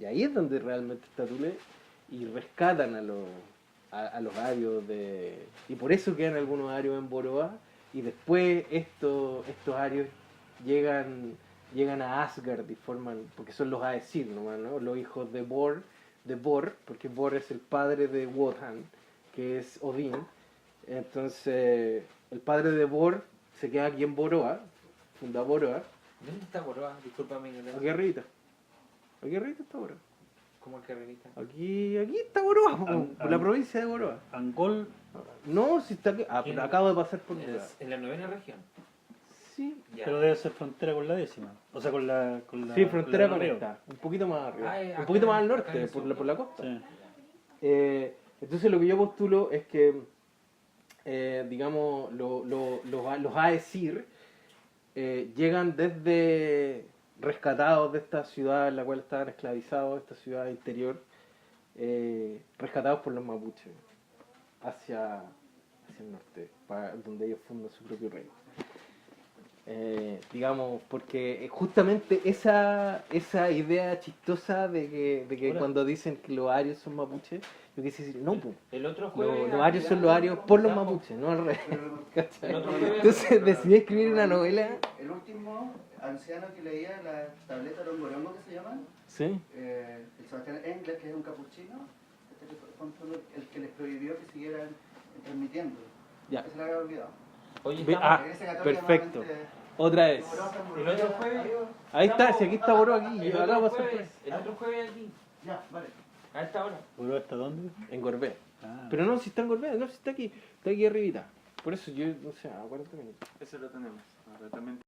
Y ahí es donde realmente está Thule y rescatan a los arios de... Y por eso quedan algunos arios en Boroa y después estos arios llegan a Asgard y forman... Porque son los Aesir nomás, ¿no? Los hijos de Bor, porque Bor es el padre de Wotan, que es Odín. Entonces, el padre de Bor se queda aquí en Boroa, funda Boroa, ¿Dónde está Boroa? Discúlpame, ignorancia. aquí arriba. Aquí arriba está Boroa. ¿Cómo el que revista? Aquí está Boroa, po, An- la provincia de Boroa. Angol, No, si está aquí. Ah, pero acabo de pasar por Boroa. En la 9ª región. Sí, Ya. pero debe ser frontera con la 10ª. O sea, con la sí, frontera con con la de esta. Un poquito más arriba. Ah, un acá poquito más en- al acá en norte, el por sur. la costa. Sí. Entonces lo que yo postulo es que, digamos, los Aesir llegan desde rescatados de esta ciudad en la cual estaban esclavizados, esta ciudad interior, rescatados por los mapuches hacia el norte, donde ellos fundan su propio reino. Digamos, porque justamente esa idea chistosa de que Ahora- cuando dicen que los arios son mapuches, yo quise decir, no, pues, El otro jueves. los arios son los arios por los Ya, po. mapuches, no al revés. ¿Cachai? El otro jueves- Entonces decidí escribir una novela. El último anciano que leía la tableta Rongorongo, que se llama, ¿Sí? el Sebastián Engler, que es un capuchino, el que les prohibió que siguieran transmitiendo. Ya. Que se le había olvidado. Oye, Ve- estamos- ah, La Iglesia Católica perfecto. nuevamente- Otra vez. El otro jueves. Ahí está, si aquí está Boró aquí, El yo acabo de otro pasar por jueves. El otro jueves aquí. Ya, vale. A esta hora. ¿Boroa está dónde? en Gorbea. Ah. Pero no, si está en Gorbea, no, si está aquí arribita. Por eso yo, no sé, a 40 minutos. Eso lo tenemos. Ahora también